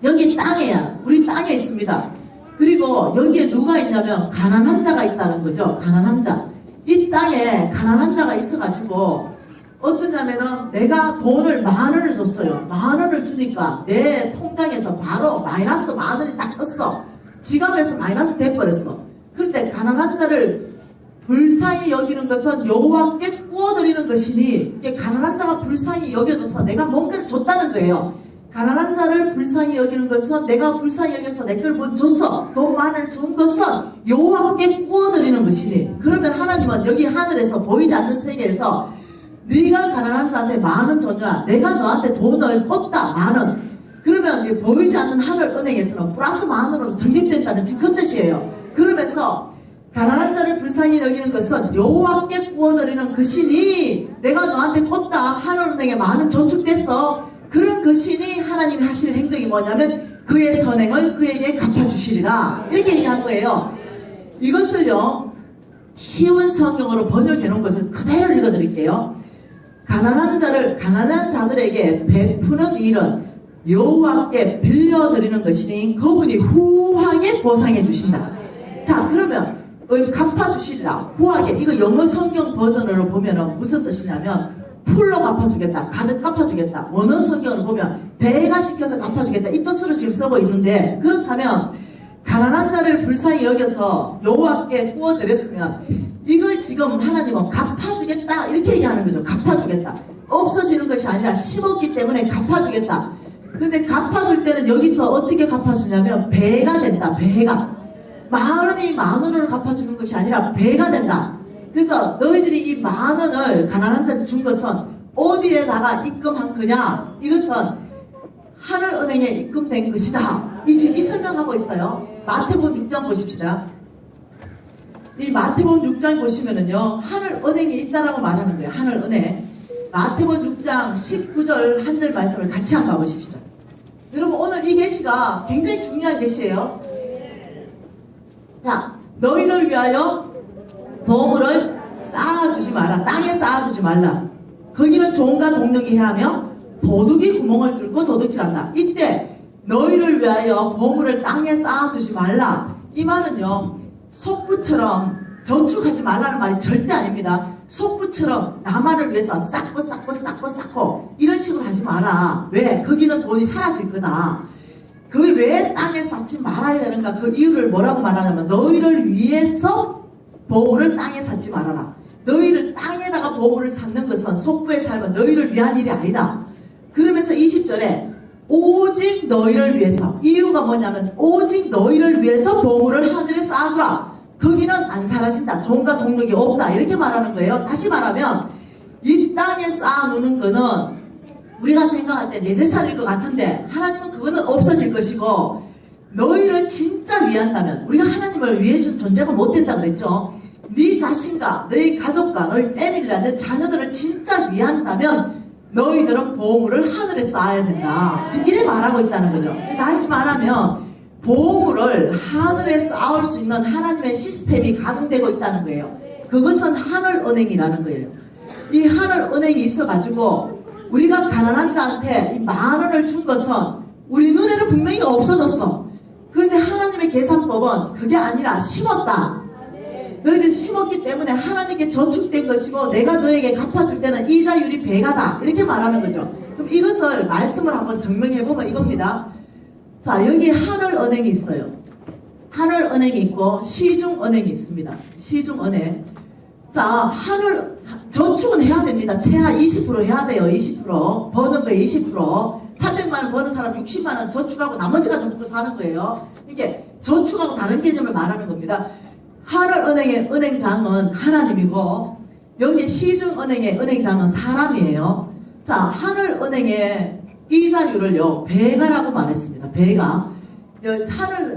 여기 땅에야. 우리 땅에 있습니다. 그리고 여기에 누가 있냐면 가난한 자가 있다는 거죠. 가난한 자. 이 땅에 가난한 자가 있어가지고 어떠냐면은 내가 돈을 10,000원을 줬어요. 10,000원을 주니까 내 통장에서 바로 마이너스 10,000원이 딱 떴어. 지갑에서 마이너스 돼버렸어. 그런데 가난한 자를 불쌍히 여기는 것은 여호와께 구워드리는 것이니 이게 가난한 자가 불쌍히 여겨져서 내가 뭔가를 줬다는 거예요. 가난한 자를 불쌍히 여기는 것은 내가 불쌍히 여겨서 내 걸 뭐 줬어. 돈 10,000원을 준 것은 여호와께 구워드리는 것이니. 그러면 하나님은 여기 하늘에서 보이지 않는 세계에서 네가 가난한 자한테 10,000원 줬냐? 내가 너한테 돈을 꽂다 10,000원. 그러면 보이지 않는 하늘 은행에서는 플러스 10,000원으로 적립된다는 지금 그 뜻이에요. 그러면서 가난한 자를 불쌍히 여기는 것은 여호와께 구워드리는 것이니 내가 너한테 꽂다 하늘은행에 10,000원 저축됐어. 그런 것이니 하나님이 하실 행동이 뭐냐면 그의 선행을 그에게 갚아주시리라. 이렇게 얘기한 거예요. 이것을요 쉬운 성경으로 번역해 놓은 것을 그대로 읽어드릴게요. 가난한 자들에게 베푸는 일은 여호와께 빌려드리는 것이니 그분이 후하게 보상해 주신다. 자, 그러면 갚아주시리라. 후하게. 이거 영어 성경 버전으로 보면은 무슨 뜻이냐면 풀로 갚아주겠다. 가득 갚아주겠다. 원어 성경을 보면 배가 시켜서 갚아주겠다. 이 뜻으로 지금 쓰고 있는데, 그렇다면 가난한 자를 불쌍히 여겨서 여호와께 구워드렸으면 이걸 지금 하나님은 갚아주겠다 이렇게 얘기하는 거죠. 갚아주겠다. 없어지는 것이 아니라 심었기 때문에 갚아주겠다. 근데 갚아줄 때는 여기서 어떻게 갚아주냐면 배가 된다. 배가 10,000원이 10,000원을 갚아주는 것이 아니라 배가 된다. 그래서 너희들이 이 10,000원을 가난한 자한테 준 것은 어디에다가 입금한 거냐? 이것은 하늘은행에 입금된 것이다. 지금 이 설명하고 있어요. 마태복음 6장 보십시다. 이 마태복음 6장 보시면은요 하늘은행이 있다라고 말하는 거예요. 하늘은행. 마태복음 6장 19절 한 절 말씀을 같이 한번 봐보십시다. 여러분 오늘 이 계시가 굉장히 중요한 계시예요. 자, 너희를 위하여 보물을 쌓아주지 마라. 땅에 쌓아두지 말라. 거기는 종과 동력이 해하며 도둑이 구멍을 뚫고 도둑질한다. 이때 너희를 위하여 보물을 땅에 쌓아두지 말라. 이 말은요 속부처럼 저축하지 말라는 말이 절대 아닙니다. 속부처럼 나만을 위해서 쌓고 이런 식으로 하지 마라. 왜? 거기는 돈이 사라질 거다. 그 왜 땅에 쌓지 말아야 되는가? 그 이유를 뭐라고 말하냐면 너희를 위해서 보물을 땅에 쌓지 말아라. 너희를 땅에다가 보물을 쌓는 것은 속부의 삶은 너희를 위한 일이 아니다. 그러면서 20절에 오직 너희를 위해서, 이유가 뭐냐면 오직 너희를 위해서 보물을 하늘에 쌓아두라. 거기는 안 사라진다. 종과 동력이 없다. 이렇게 말하는 거예요. 다시 말하면 이 땅에 쌓아놓는 거는 우리가 생각할 때 내 재산일 것 같은데 하나님은 그거는 없어질 것이고 너희를 진짜 위한다면 우리가 하나님을 위해준 존재가 못 된다 그랬죠. 네 자신과 너희 가족과 너희 패밀리와 너 자녀들을 진짜 위한다면 너희들은 보물을 하늘에 쌓아야 된다. 지금 이래 말하고 있다는 거죠. 다시 말하면 보물을 하늘에 쌓을 수 있는 하나님의 시스템이 가동되고 있다는 거예요. 그것은 하늘은행이라는 거예요. 이 하늘은행이 있어가지고 우리가 가난한 자한테 이 10,000원을 준 것은 우리 눈에는 분명히 없어졌어. 그런데 하나님의 계산법은 그게 아니라 심었다. 너희들이 심었기 때문에 하나님께 저축된 것이고 내가 너에게 갚아줄 때는 이자율이 배가다. 이렇게 말하는 거죠. 그럼 이것을 말씀을 한번 증명해보면 이겁니다. 자, 여기 하늘은행이 있어요. 하늘은행이 있고 시중은행이 있습니다. 시중은행. 자, 저축은 해야 됩니다. 최하 20% 해야 돼요. 20%. 버는 거에 20%. 300만원 버는 사람 60만원 저축하고 나머지 가지고 먹고 사는 거예요. 이게 저축하고 다른 개념을 말하는 겁니다. 하늘은행의 은행장은 하나님이고 여기 시중은행의 은행장은 사람이에요. 자, 하늘은행의 이자율을요 배가라고 말했습니다. 배가.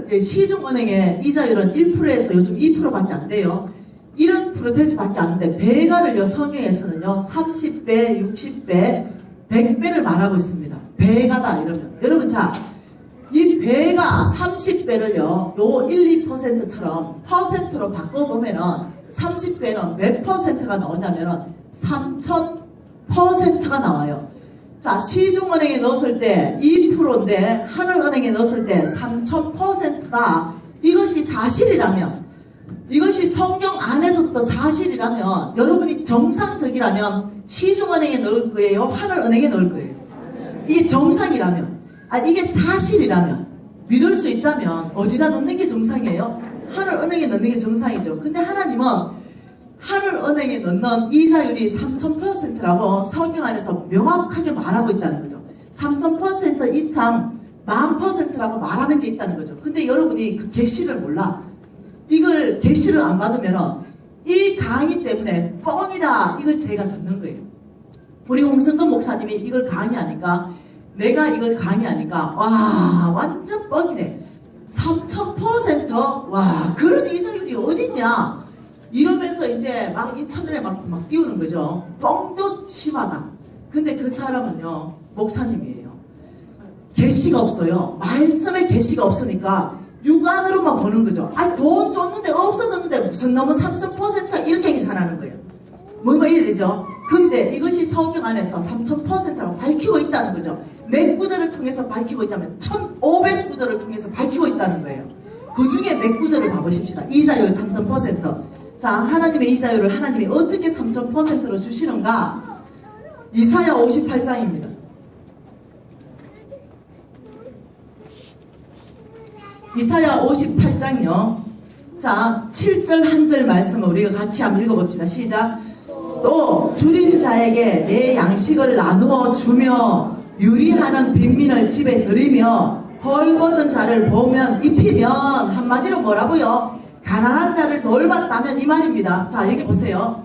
시중은행의 이자율은 1%에서 요즘 2%밖에 안 돼요. 이런 프로테이지밖에 안 돼. 배가를요 성경에서는요 30배, 60배, 100배를 말하고 있습니다. 배가다 이러면 여러분 자, 이 배가 30배를요 요 1, 2%처럼 퍼센트로 바꿔보면은 30배는 몇 퍼센트가 나오냐면은 3000%가 나와요. 자, 시중은행에 넣었을 때 2%인데 하늘은행에 넣었을 때 3000%가 이것이 사실이라면, 이것이 성경 안에서부터 사실이라면, 여러분이 정상적이라면 시중은행에 넣을 거예요? 하늘은행에 넣을 거예요? 이게 정상이라면, 이게 사실이라면, 믿을 수 있다면 어디다 넣는 게 정상이에요? 하늘은행에 넣는 게 정상이죠. 근데 하나님은 하늘은행에 넣는 이자율이 3000%라고 성경 안에서 명확하게 말하고 있다는 거죠. 3000% 이상 10,000%라고 말하는 게 있다는 거죠. 근데 여러분이 그 계시를 몰라. 이걸 계시를 안 받으면 이 강의 때문에 뻥이다 이걸 제가 듣는 거예요. 우리 홍성근 목사님이 이걸 강의하니까, 내가 이걸 강의하니까 와 완전 뻥이네. 3000%? 와 그런 이자율이 어딨냐 이러면서 이제 막 인터넷에 막 띄우는 거죠. 뻥도 심하다. 근데 그 사람은요 목사님이에요. 계시가 없어요. 말씀에 계시가 없으니까 육안으로만 보는 거죠. 돈 줬는데 없어졌는데 무슨 너무 3000% 이렇게 계산하는 거예요. 뭐 이래되죠. 근데 이것이 성경 안에서 3000%라고 밝히고 있다는 거죠. 몇 구절을 통해서 밝히고 있다면 1500구절을 통해서 밝히고 있다는 거예요. 그 중에 몇 구절을 봐보십시다. 이자율 3000%. 자, 하나님의 이자율을 하나님이 어떻게 3000%로 주시는가? 이사야 58장입니다. 이사야 58장요. 자, 7절 한 절 말씀을 우리가 같이 한번 읽어봅시다. 시작. 또 줄인 자에게 내 양식을 나누어 주며 유리하는 빈민을 집에 들이며 헐벗은 자를 보면 입히면, 한마디로 뭐라고요? 가난한 자를 돌봤다면 이 말입니다. 자, 여기 보세요.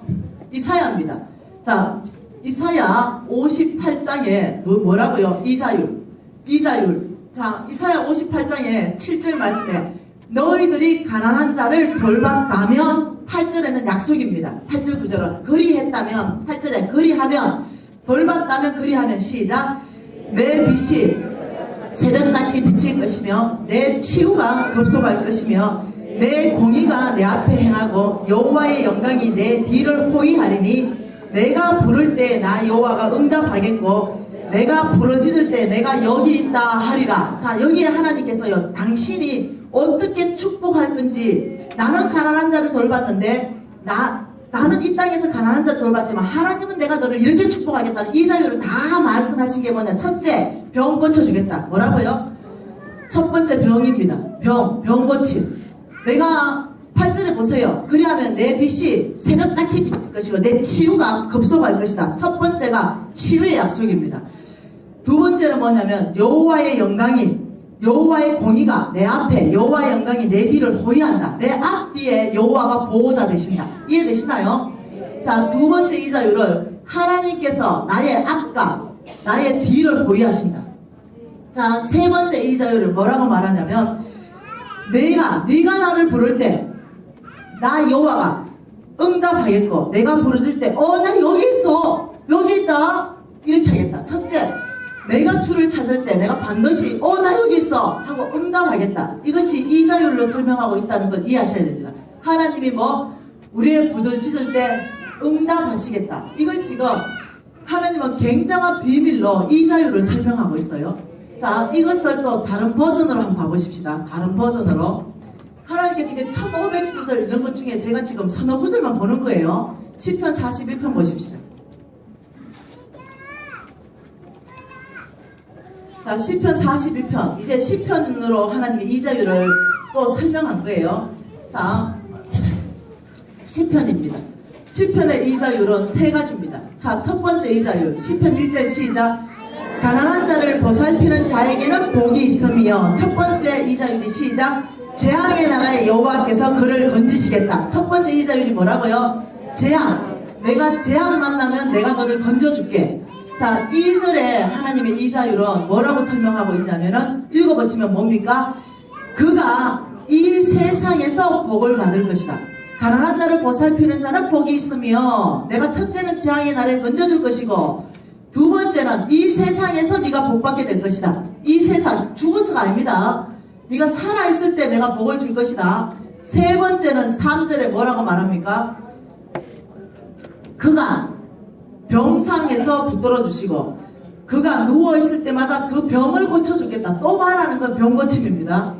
이사야입니다. 자, 이사야 58장에 뭐라고요? 이자율. 자, 이사야 58장에 7절 말씀에 너희들이 가난한 자를 돌봤다면, 8절에는 약속입니다. 8절 9절은 그리했다면, 8절에 그리하면, 돌봤다면 그리하면, 시작. 내 빛이 새벽같이 비칠 것이며 내 치유가 급속할 것이며 내 공의가 내 앞에 행하고 여호와의 영광이 내 뒤를 호위하리니 내가 부를 때 나 여호와가 응답하겠고 내가 부르짖을 때 내가 여기 있다 하리라. 자, 여기에 하나님께서요 당신이 어떻게 축복할 건지, 나는 가난한 자를 돌봤는데 나는 이 땅에서 가난한 자를 돌봤지만 하나님은 내가 너를 이렇게 축복하겠다는 이자율을 다 말씀하신 게 뭐냐. 첫째, 병 고쳐주겠다. 뭐라고요? 첫 번째 병입니다. 병 고침. 내가 8절에 보세요. 그리하면 내 빛이 새벽같이 빛날 것이고 내 치유가 급속할 것이다. 첫 번째가 치유의 약속입니다. 두 번째는 뭐냐면 여호와의 영광이, 여호와의 공의가 내 앞에, 여호와의 영광이 내 뒤를 호위한다. 내 앞뒤에 여호와가 보호자 되신다. 이해되시나요? 자, 두 번째 이자율을 하나님께서 나의 앞과 나의 뒤를 호위하신다. 자, 세 번째 이 자유를 뭐라고 말하냐면 네가 나를 부를 때 나 여호와가 응답하겠고 내가 부르질 때 나 여기 있어 여기 있다 이렇게 하겠다. 첫째, 내가 주를 찾을 때 내가 반드시 나 여기 있어 하고 응답하겠다. 이것이 이 자유로 설명하고 있다는 걸 이해하셔야 됩니다. 하나님이 우리의 부르짖을 때 응답하시겠다. 이걸 지금 하나님은 굉장한 비밀로 이 자유를 설명하고 있어요. 자, 이것을 또 다른 버전으로 한번 봐보십시다. 다른 버전으로 하나님께서 이게 1500구절 이런 것 중에 제가 지금 서너 구절만 보는 거예요. 시편 41편 보십시다. 자, 시편 41편. 이제 시편으로 하나님이 이 자유를 또 설명한 거예요. 자, 시편입니다. 시편의 이 자유는 세 가지입니다. 자, 첫 번째 이 자유. 시편 1절 시작. 가난한 자를 보살피는 자에게는 복이 있으며. 첫 번째 이 자유는 시작. 재앙의 나라의 여호와께서 그를 건지시겠다. 첫 번째 이 자유는 뭐라고요? 재앙. 내가 재앙 만나면 내가 너를 건져줄게. 자, 2절에 하나님의 이 자유는 뭐라고 설명하고 있냐면은 읽어보시면 뭡니까? 그가 이 세상에서 복을 받을 것이다. 가난한 자를 보살피는 자는 복이 있으며 내가 첫째는 재앙의 나라에 건져줄 것이고 두 번째는 이 세상에서 네가 복받게 될 것이다. 이 세상 죽어서가 아닙니다. 네가 살아있을 때 내가 복을 줄 것이다. 세 번째는 3절에 뭐라고 말합니까? 그가 병상에서 붙들어 주시고 그가 누워있을 때마다 그 병을 고쳐주겠다. 또 말하는 건 병고침입니다.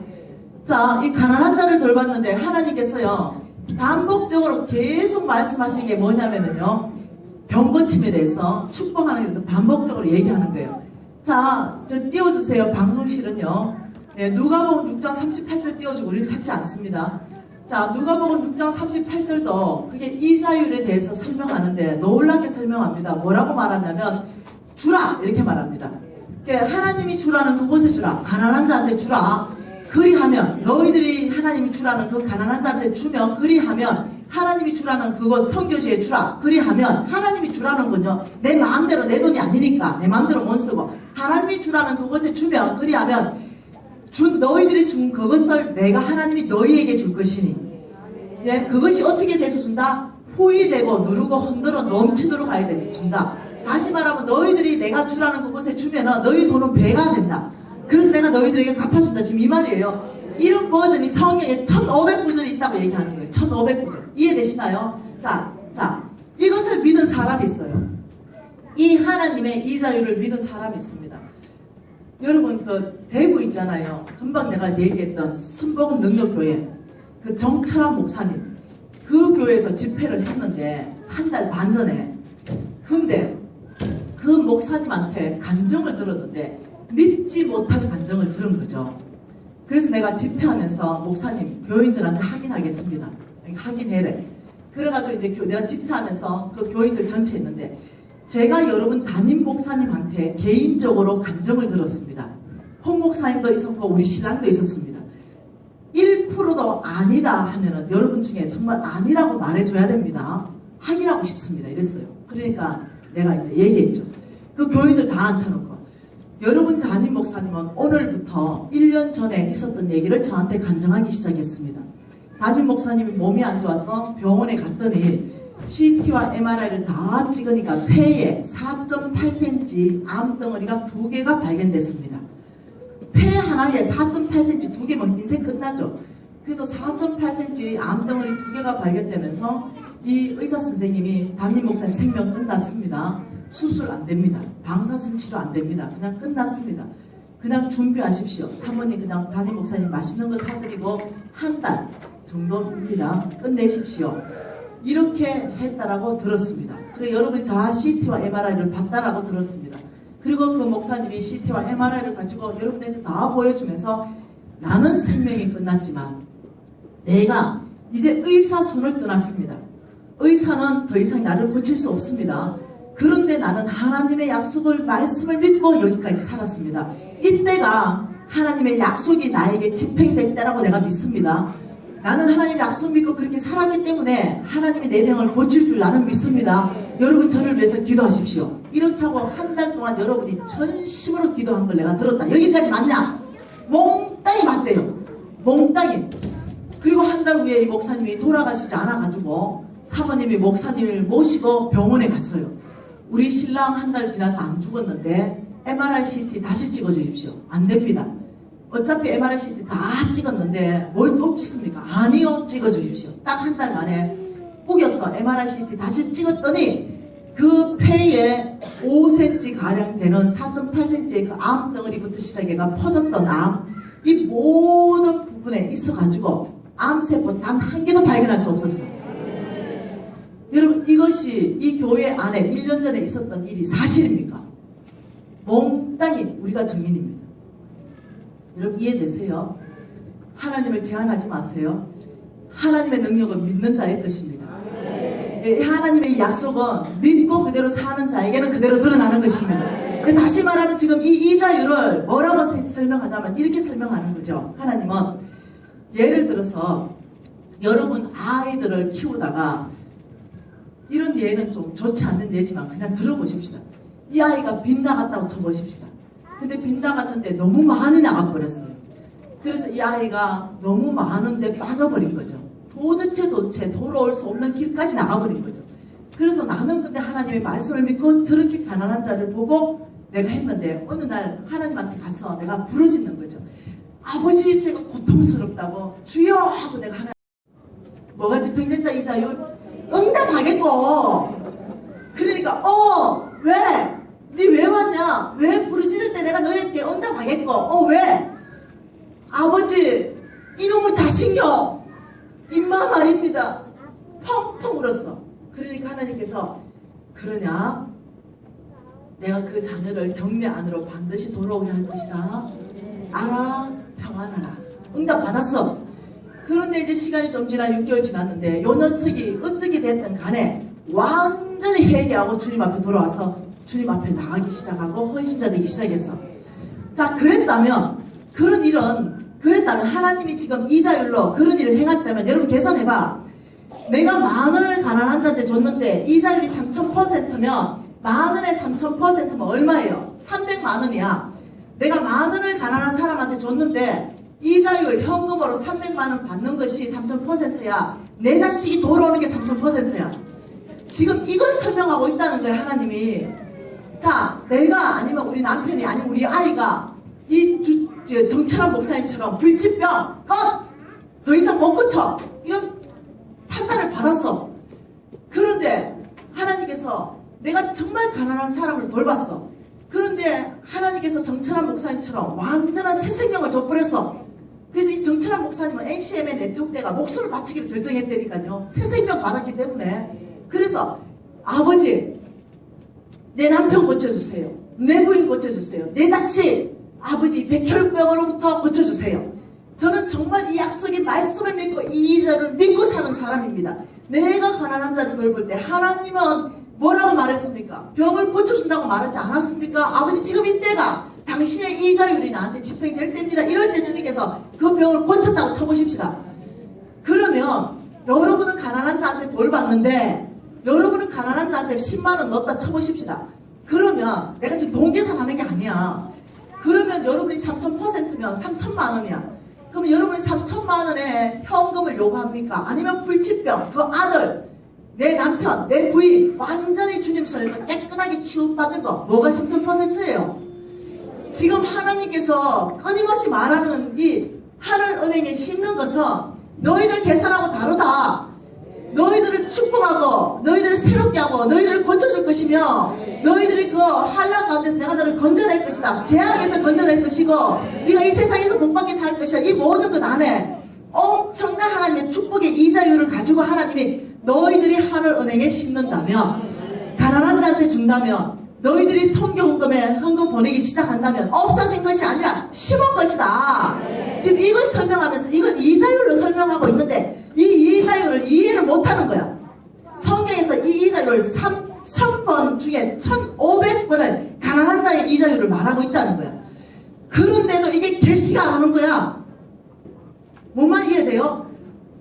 자, 이 가난한 자를 돌봤는데 하나님께서요 반복적으로 계속 말씀하시는 게 뭐냐면요 병고침에 대해서 축복하는 데 대해서 반복적으로 얘기하는 거예요. 자, 저 띄워주세요. 방송실은요. 네, 누가복음 6장 38절 띄워주고 우리는 찾지 않습니다. 자, 누가복음 6장 38절도 그게 이 자율에 대해서 설명하는데 놀랍게 설명합니다. 뭐라고 말하냐면 주라 이렇게 말합니다. 하나님이 주라는 그곳에 주라. 가난한 자한테 주라. 그리하면 너희들이 하나님이 주라는 그 가난한 자한테 주면 그리하면 하나님이 주라는 그곳 선교지에 주라. 그리하면 하나님이 주라는 건요 내 마음대로 내 돈이 아니니까 내 마음대로 못 쓰고 하나님이 주라는 그곳에 주면 그리하면 너희들이 준 그것을 내가 하나님이 너희에게 줄 것이니 네, 그것이 어떻게 돼서 준다? 후이되고 누르고 흔들어 넘치도록 가야 준다. 다시 말하면 너희들이 내가 주라는 그곳에 주면은 너희 돈은 배가 된다. 그래서 내가 너희들에게 갚아준다. 지금 이 말이에요. 이런 버전이 성경에 1500구절이 있다고 얘기하는 거예요. 1500구절. 이해되시나요? 자, 이것을 믿은 사람이 있어요. 이 하나님의 이 자유를 믿은 사람이 있습니다. 여러분 그 대구 있잖아요. 금방 내가 얘기했던 순복음 능력교회 그 정철환 목사님 그 교회에서 집회를 했는데 한 달 반 전에 근데 그 목사님한테 간증을 들었는데 믿지 못할 간증을 들은 거죠. 그래서 내가 집회하면서 목사님 교인들한테 확인하겠습니다. 확인해래. 그래가지고 이제 내가 집회하면서 그 교인들 전체 있는데 제가 여러분 담임 목사님한테 개인적으로 간증을 들었습니다. 홍 목사님도 있었고 우리 신랑도 있었습니다. 1%도 아니다 하면은 여러분 중에 정말 아니라고 말해줘야 됩니다. 확인하고 싶습니다. 이랬어요. 그러니까 내가 이제 얘기했죠. 그 교인들 다 앉혀놓고 여러분 담임 목사님은 오늘부터 1년 전에 있었던 얘기를 저한테 간증하기 시작했습니다. 담임 목사님이 몸이 안 좋아서 병원에 갔더니 CT와 MRI를 다 찍으니까 폐에 4.8cm 암덩어리가 2개가 발견됐습니다. 폐 하나에 4.8cm 2개면 인생 끝나죠. 그래서 4.8cm 암덩어리 2개가 발견되면서 이 의사 선생님이 담임 목사님 생명 끝났습니다. 수술 안 됩니다. 방사선 치료 안 됩니다. 그냥 끝났습니다. 그냥 준비하십시오. 사모님 그냥 담임 목사님 맛있는 거 사드리고 한 달 정도입니다. 끝내십시오. 이렇게 했다라고 들었습니다. 그리고 여러분이 다 CT와 MRI를 봤다라고 들었습니다. 그리고 그 목사님이 CT와 MRI를 가지고 여러분에게 다 보여주면서 나는 생명이 끝났지만 내가 이제 의사 손을 떠났습니다. 의사는 더 이상 나를 고칠 수 없습니다. 그런데 나는 하나님의 약속을 말씀을 믿고 여기까지 살았습니다. 이때가 하나님의 약속이 나에게 집행될 때라고 내가 믿습니다. 나는 하나님의 약속 믿고 그렇게 살았기 때문에 하나님이 내 병을 고칠 줄 나는 믿습니다. 여러분 저를 위해서 기도하십시오. 이렇게 하고 한 달 동안 여러분이 전심으로 기도한 걸 내가 들었다. 여기까지 맞냐? 몽땅이 맞대요. 몽땅이. 그리고 한 달 후에 이 목사님이 돌아가시지 않아가지고 사모님이 목사님을 모시고 병원에 갔어요. 우리 신랑 한 달 지나서 안 죽었는데 MRI CT 다시 찍어주십시오. 안 됩니다. 어차피 MRI CT 다 찍었는데 뭘 또 찍습니까? 아니요, 찍어주십시오. 딱 한 달 만에 우겨서 MRI CT 다시 찍었더니 그 폐에 5cm 가량 되는 4.8cm의 그 암덩어리부터 시작해가 퍼졌던 암, 이 모든 부분에 있어가지고 암세포 단 한 개도 발견할 수 없었어요. 여러분, 이것이 이 교회 안에 1년 전에 있었던 일이 사실입니까? 몽땅이 우리가 증인입니다. 여러분 이해되세요? 하나님을 제한하지 마세요. 하나님의 능력은 믿는 자의 것입니다. 하나님의 약속은 믿고 그대로 사는 자에게는 그대로 드러나는 것입니다. 다시 말하면 지금 이 이자율을 뭐라고 설명하다면 이렇게 설명하는 거죠. 하나님은 예를 들어서 여러분 아이들을 키우다가, 이런 예는 좀 좋지 않는 예지만 그냥 들어보십시다. 이 아이가 빗나갔다고 쳐보십시다. 근데 빗나갔는데 너무 많이 나가버렸어요. 그래서 이 아이가 너무 많은데 빠져버린 거죠. 도대체 돌아올 수 없는 길까지 나가버린 거죠. 그래서 나는 근데 하나님의 말씀을 믿고 저렇게 가난한 자를 보고 내가 했는데, 어느 날 하나님한테 가서 내가 부르짖는 거죠. 아버지, 제가 고통스럽다고 주여 하고 내가 하나님, 뭐가 집행된다 이자율? 응답하겠고. 그러니까 왜? 니 왜 왔냐? 왜 부르짖을 때 내가 너희한테 응답하겠고. 왜? 아버지, 이놈의 자식요, 입마 말입니다. 펑펑 울었어. 그러니까 하나님께서, 그러냐? 내가 그 자녀를 경내 안으로 반드시 돌아오게 할 것이다. 알아, 평안하라. 응답 받았어. 그런데 이제 시간이 좀 지나 6개월 지났는데 요 녀석이 어떻게 됐든 간에 완전히 회개하고 주님 앞에 돌아와서 주님 앞에 나가기 시작하고 헌신자 되기 시작했어. 자, 그랬다면 하나님이 지금 이자율로 그런 일을 행했다면 여러분 계산해봐. 내가 10,000원을 가난한 자한테 줬는데 이자율이 3,000%면 10,000원에 3,000%면 얼마예요? 300만 원이야. 내가 10,000원을 가난한 사람한테 줬는데 이자율 현금으로 300만 원 받는 것이 3,000%야. 내 자식이 돌아오는 게 3,000%야. 지금 이걸 설명하고 있다는 거야, 하나님이. 자, 내가 아니면 우리 남편이 아니면 우리 아이가 이 정철한 목사님처럼 불치병 더 이상 못 고쳐, 이런 판단을 받았어. 그런데 하나님께서 내가 정말 가난한 사람을 돌봤어. 그런데 하나님께서 정철한 목사님처럼 완전한 새 생명을 줘버렸어. 그래서 이 정철한 목사님은 NCM의 네트워크대가 목숨을 바치기로 결정했다니까요. 새 생명 받았기 때문에. 그래서 아버지, 내 남편 고쳐주세요. 내 부인 고쳐주세요. 내 자식, 아버지 백혈병으로부터 고쳐주세요. 저는 정말 이 약속의 말씀을 믿고 이 이자를 믿고 사는 사람입니다. 내가 가난한 자를 돌볼 때 하나님은 뭐라고 말했습니까? 병을 고쳐준다고 말하지 않았습니까? 아버지, 지금 이때가 당신의 이자율이 나한테 집행될 때입니다. 이럴 때 주님께서 그 병을 고쳤다고 쳐보십시다. 그러면 여러분은 가난한 자한테 돌봤는데, 여러분은 가난한 자한테 10만 원 넣었다 쳐보십시다. 그러면 내가 지금 돈 계산하는 게 아니야. 그러면 여러분이 3,000%면 3,000만 원이야. 그러면 여러분이 3,000만 원의 현금을 요구합니까? 아니면 불치병, 그 아들, 내 남편, 내 부인 완전히 주님 손에서 깨끗하게 치유받은 거, 뭐가 3,000%예요? 지금 하나님께서 끊임없이 말하는 이 하늘은행에 심는 것은 너희들 계산하고 다르다. 너희들을 축복하고 너희들을 새롭게 하고 너희들을 고쳐줄 것이며, 너희들이 그 환난 가운데서 내가 너를 건져낼 것이다. 재앙에서 건져낼 것이고, 네가 이 세상에서 복받게 살 것이다. 이 모든 것 안에 엄청난 하나님의 축복의 이자율을 가지고 하나님이 너희들이 하늘은행에 심는다면, 가난한 자한테 준다면, 너희들이 선교 헌금 보내기 시작한다면 없어진 것이 아니라 심은 것이다. 지금 이걸 설명하면서, 이건 이자율로 설명하고 있는데 이 이자율을 이해를 못하는 거야. 성경에서 이 이자율을 3,000번 중에 1,500번을 가난한 자의 이자율을 말하고 있다는 거야. 그런데도 이게 개시가 안 오는 거야. 뭐만 이해돼요?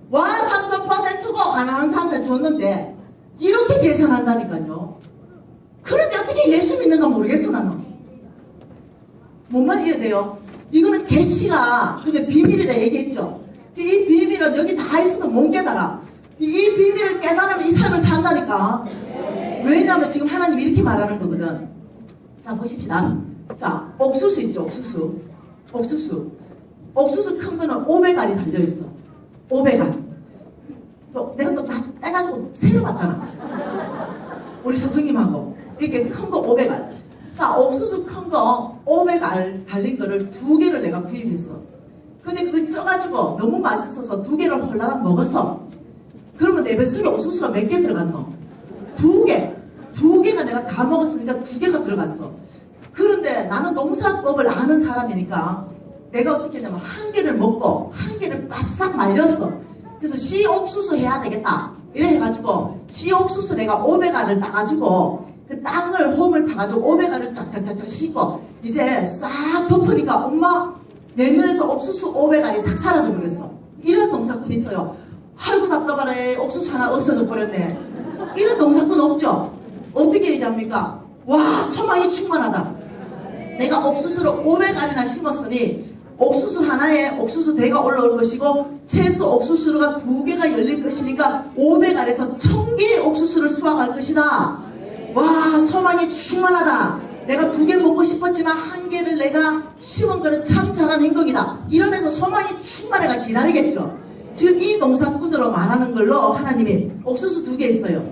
3,000%고 가난한 사람한테 줬는데 이렇게 계산한다니까요. 그런데 어떻게 예수 믿는가 모르겠어 나는. 뭔만 이해돼요? 이거는 계시가 근데 비밀이라 얘기했죠. 이 비밀은 여기 다 있어도 못 깨달아. 이 비밀을 깨달으면 이 삶을 산다니까. 왜냐하면 지금 하나님이 이렇게 말하는 거거든. 자 보십시다. 자 옥수수 있죠. 옥수수 큰 거는 500알이 달려있어. 500알. 내가 또 다 떼가지고 새로 봤잖아. 우리 스승님하고. 이렇게 큰 거 500알. 자, 옥수수 큰 거 500알 달린 거를 2개를 내가 구입했어. 근데 그걸 쪄가지고 너무 맛있어서 2개를 홀라당 먹었어. 그러면 내 뱃속에 옥수수가 몇 개 들어갔노? 2개. 2개가 내가 다 먹었으니까 2개가 들어갔어. 그런데 나는 농사법을 아는 사람이니까 내가 어떻게 했냐면 1개를 먹고 1개를 바싹 말렸어. 그래서 씨옥수수 해야 되겠다. 이래 해가지고 씨옥수수 내가 500알을 따가지고 그 땅을 홈을 파가지고 500알을 쫙쫙쫙쫙 씻고 이제 싹 덮으니까 엄마 내 눈에서 옥수수 500알이 싹 사라져 버렸어. 이런 농사꾼이 있어요. 아이고 답답하네. 옥수수 하나 없어져 버렸네. 이런 농사꾼 없죠? 어떻게 얘기합니까? 와 소망이 충만하다. 내가 옥수수를 500알이나 심었으니 옥수수 하나에 옥수수 대가 올라올 것이고 채소 옥수수가 2개가 열릴 것이니까 500알에서 1000개의 옥수수를 수확할 것이다. 와 소망이 충만하다. 내가 2개 먹고 싶었지만 1개를 내가 심은 거는 참 잘한 행동이다. 이러면서 소망이 충만해가 기다리겠죠. 지금 이 농사꾼으로 말하는 걸로 하나님이 옥수수 2개 있어요.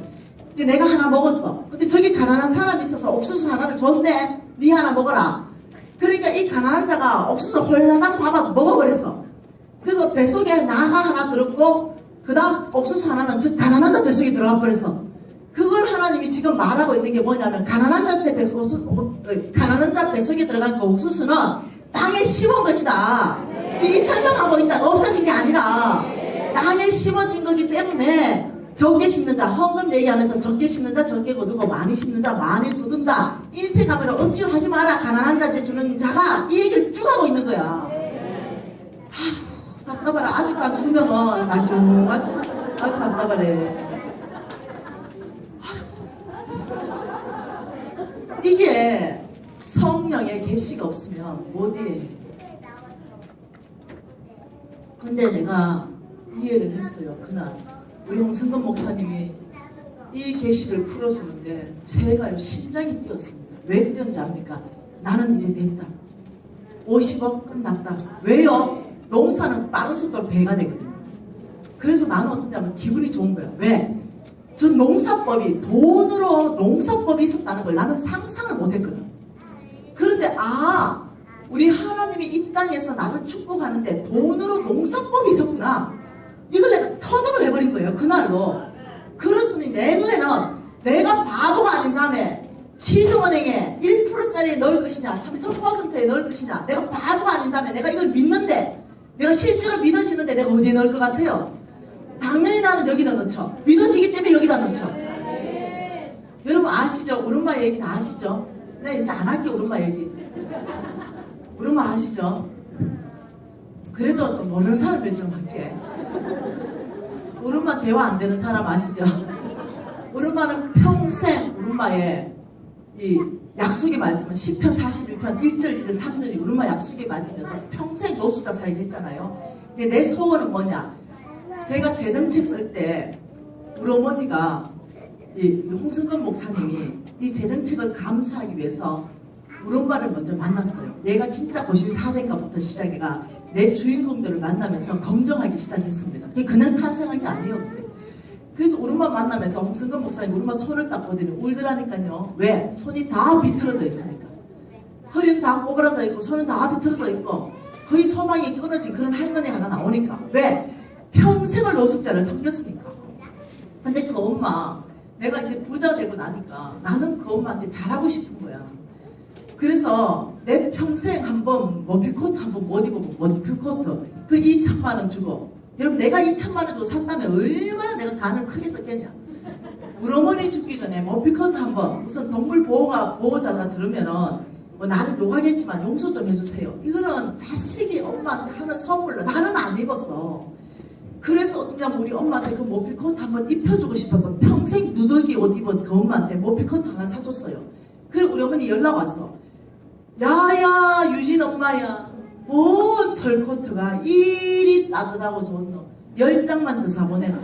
근데 내가 하나 먹었어. 근데 저기 가난한 사람이 있어서 옥수수 하나를 줬네. 네 하나 먹어라. 그러니까 이 가난한 자가 옥수수 홀라당 다 먹어버렸어. 그래서 뱃속에 나가 하나 들었고 그 다음 옥수수 하나는 즉 가난한 자 뱃속에 들어가 버렸어. 그걸 하나님이 지금 말하고 있는 게 뭐냐면 가난한 자 뱃속에 들어간 그 옥수수는 땅에 심은 것이다. 이 설명하고 있다. 없어진 게 아니라 땅에 심어진 거기 때문에 적게 심는 자, 헌금 얘기하면서 적게 심는 자 적게 거두고 많이 심는 자 많이 거둔다. 인생하면 억지로 하지 마라. 가난한 자한테 주는 자가 이 얘기를 쭉 하고 있는 거야. 아휴 답답하라. 아직도 한 2명은 만족한 아이고 답답하네. 이게 성령의 계시가 없으면 못 이해해. 근데 내가 이해를 했어요. 그날 우리 홍승건 목사님이 이 계시를 풀어주는데 제가요 심장이 뛰었습니다. 왜 뛰었는지 압니까? 나는 이제 됐다. 50억 끝났다. 왜요? 농사는 빠른 속도로 배가 되거든요. 그래서 나는 어떠냐면 기분이 좋은 거야. 왜? 저 농사법이 돈으로 농사법이 있었다는 걸 나는 상상을 못했거든. 그런데 우리 하나님이 이 땅에서 나를 축복하는데 돈으로 농사법이 있었구나. 이걸 내가 터득을 해버린 거예요. 그날로. 그렇으니 내 눈에는 내가 바보가 아닌 다음에 시중은행에 1%짜리에 넣을 것이냐 3000%에 넣을 것이냐 내가 바보가 아닌 다음에 내가 이걸 믿는데 내가 실제로 믿어지는데 내가 어디에 넣을 것 같아요? 당연히 나는 여기다 넣죠. 믿어지기 때문에 여기다 넣죠. 여러분 아시죠? 우리 엄마 얘기 다 아시죠? 나 이제 안 할게. 우리 엄마 얘기. 우리 엄마 아시죠? 그래도 좀 모르는 사람들 좀 할게. 우리 엄마 대화 안 되는 사람 아시죠? 우리 엄마는 평생 우리 엄마의 이 약속의 말씀은 10편 41편 1절 2절 3절이 우리 엄마 약속의 말씀이어서 평생 노숙자 살기 했잖아요. 근데 내 소원은 뭐냐? 제가 재정책 쓸 때 우리 어머니가 이 홍승건 목사님이 이 재정책을 감수하기 위해서 우리 엄마를 먼저 만났어요. 얘가 진짜 거실 4대가부터 시작해가 내 주인공들을 만나면서 검증하기 시작했습니다. 그게 그냥 탄생한 게 아니에요. 그래서 우리 엄마 만나면서 홍승건 목사님 우리 엄마 손을 딱 보더니 울더라니까요. 왜? 손이 다 비틀어져 있으니까. 허리는 다 꼬부라져 있고 손은 다 비틀어져 있고 거의 소망이 끊어진 그런 할머니 하나 나오니까. 왜? 평생을 노숙자를 섬겼으니까. 근데 그 엄마 내가 이제 부자 되고 나니까 나는 그 엄마한테 잘하고 싶은 거야. 그래서 내 평생 한번 머피코트 한번 못 입어보고 머피코트 그 2천만 원 주고 여러분 내가 2천만 원 주고 샀다면 얼마나 내가 간을 크게 썼겠냐. 우리 어머니 죽기 전에 머피코트 한번 무슨 동물보호자가 들으면은 뭐 나를 욕하겠지만 용서 좀 해주세요. 이거는 자식이 엄마한테 하는 선물로 나는 안 입었어. 그래서 그냥 우리 엄마한테 그 머피코트 한번 입혀주고 싶어서 평생 모피커트 하나 사줬어요. 그래 우리 어머니 연락 왔어. 야야 유진 엄마야, 뭔 털코트가 이리 따뜻하고 좋은 너 10장만 더 사보내라.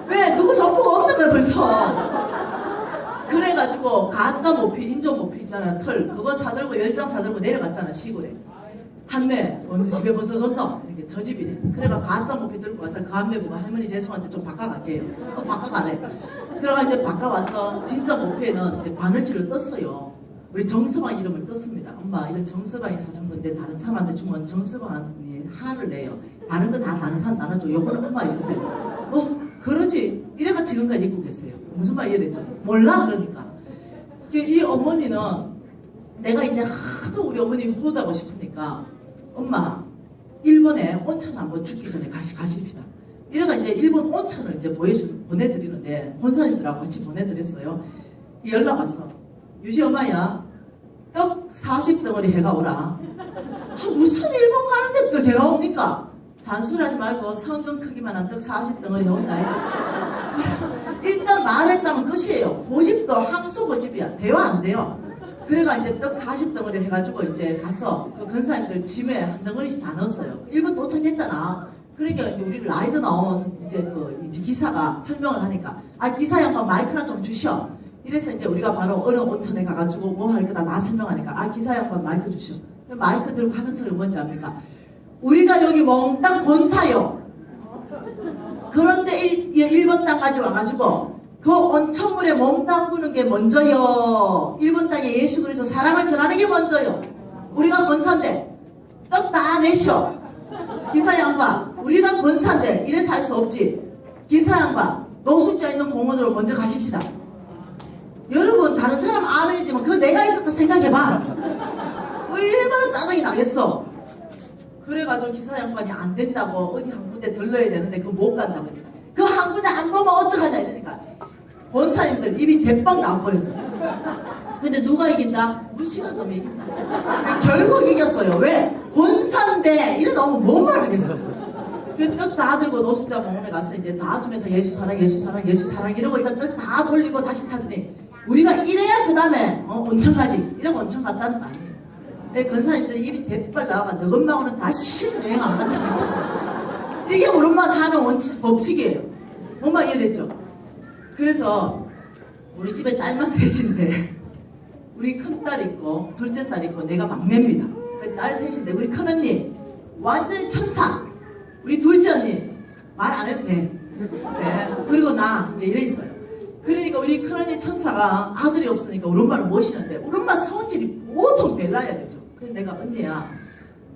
왜? 누구 정보가 없는 거야 벌써. 그래가지고 가짜 모피, 인조 모피 있잖아, 털 그거 사들고 10장 사들고 내려갔잖아 시골에. 한매 어느 집에 벌써 줬노? 이렇게 저 집이래. 그래가 가짜 모피 들고 가서 그 한매 보고 할머니 죄송한데 좀 바꿔갈게요. 바꿔가래. 그래가 이제 바꿔와서 진짜 모피에는 이제 바늘줄을 떴어요. 우리 정서방 이름을 떴습니다. 엄마 이거 정서방이 사준 건데 다른 사람한테 주면 정서방이 화를 내요. 다른 거 다 다른 사람 나눠줘. 요거는 엄마 이러세요. 그러지. 이래가 지금까지 입고 계세요. 무슨 말 이해됐죠? 몰라 그러니까. 이 어머니는 내가 이제 하도 우리 어머니 호도하고 싶으니까 엄마 일본에 온천 한번 죽기 전에 가십시다. 이래가 이제 일본 온천을 이제 보내드리는데 본사님들하고 같이 보내드렸어요. 연락 왔어. 유지 엄마야 떡 40덩어리 해가 오라. 무슨 일본 가는데 또 해가 옵니까? 잔소리하지 말고 성경 크기만한 떡 40덩어리 해온다. 일단 말했다면 끝이에요. 고집도 항소 고집이야. 대화 안 돼요. 그래가 이제 떡 40덩어리 해가지고 이제 가서 그 근사님들 짐에 한 덩어리씩 다 넣었어요. 일본 도착했잖아. 그러니까 이제 우리 라이더 나온 이제 그 기사가 설명을 하니까 기사 양반 마이크나 좀 주셔. 이래서 이제 우리가 바로 어느 온천에 가가지고 뭐 할 거다 다 설명하니까 기사 양반 마이크 주셔. 마이크 들고 하는 소리 뭔지 압니까? 우리가 여기 몽땅 권사요. 그런데 일본 땅까지 와가지고 그 온천물에 몸 담그는 게 먼저요. 일본 땅에 예수 그리스도 사랑을 전하는 게 먼저요. 우리가 권사인데 떡 다 내셔. 기사 양반 우리가 권사인데 이래서 할 수 없지. 기사 양반 노숙자 있는 공원으로 먼저 가십시다. 여러분 다른 사람 아멘이지만 그거 내가 있었다 생각해봐. 얼마나 짜증이 나겠어. 그래가지고 기사 양반이 안 된다고 어디 한 군데 들러야 되는데 그거 못 간다고 하니까 그 한 군데 안 보면 어떡하냐 이러니까 본사님들 입이 대빵 나와버렸어. 근데 누가 이긴다? 무시한 놈이 이긴다. 결국 이겼어요. 왜? 본사인데 이래 나오면 뭔 말 하겠어. 그 떡 다 들고 노숙자 공원에 가서 이제 다 주면서 예수 사랑 예수 사랑 예수 사랑 이러고 일단 떡 다 돌리고 다시 타더니 우리가 이래야 그 다음에 온천 가지 이러고 온천 갔다는 거 아니에요. 권사님들이 입이 대빨 나와가 너 엄마하고는 다시는 여행 안 간다. 이게 우리 엄마 사는 법칙이에요. 엄마 이해됐죠? 그래서 우리 집에 딸만 셋인데 우리 큰딸 있고 둘째 딸 있고 내가 막내입니다. 딸 셋인데 우리 큰언니 완전히 천사. 우리 둘째 언니 말 안 해도 돼. 네. 그리고 나 이제 이래 있어요. 그러니까 우리 큰언니 천사가 아들이 없으니까 우리 엄마를 모시는데 우리 엄마 성질이 보통 별나야 되죠. 그래서 내가 언니야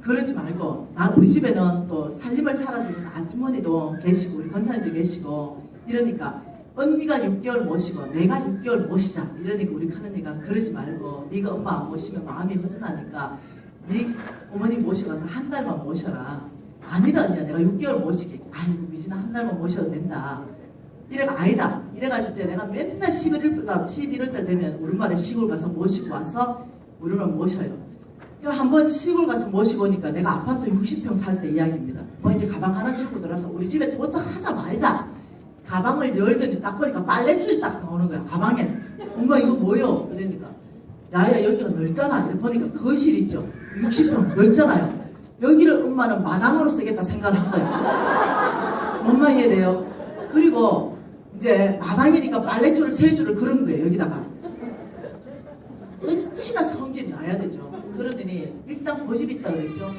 그러지 말고 우리 집에는 또 살림을 살아주는 아주머니도 계시고 우리 권사님도 계시고 이러니까 언니가 6개월 모시고 내가 6개월 모시자 이러니까 우리 큰언니가 그러지 말고 네가 엄마 안 모시면 마음이 허전하니까 네 어머니 모셔가서 한 달만 모셔라. 아니다 언니야 내가 6개월 모시게. 아이고 미진아 한 달만 모셔도 된다. 이래가 아니다. 이래가지고 이제 내가 맨날 11월 달 되면 우리 엄마를 시골 가서 모시고 와서 우리 엄마 모셔요. 한번 시골 가서 모시고 오니까 내가 아파트 60평 살 때 이야기입니다. 이제 가방 하나 들고 들어서 우리 집에 도착하자마자 가방을 열더니 딱 보니까 빨래줄이 딱 나오는 거야. 가방에. 엄마 이거 뭐요? 그러니까 야야 여기가 넓잖아. 이래 보니까 거실 있죠. 60평 넓잖아요. 여기를 엄마는 마당으로 쓰겠다 생각을 한 거야. 엄마 이해돼요? 그리고 이제 마당이니까 빨래줄을 3줄을 그런 거예요. 여기다가. 어찌나 성질이 나야 되죠. 그러더니 일단 고집 있다 그랬죠.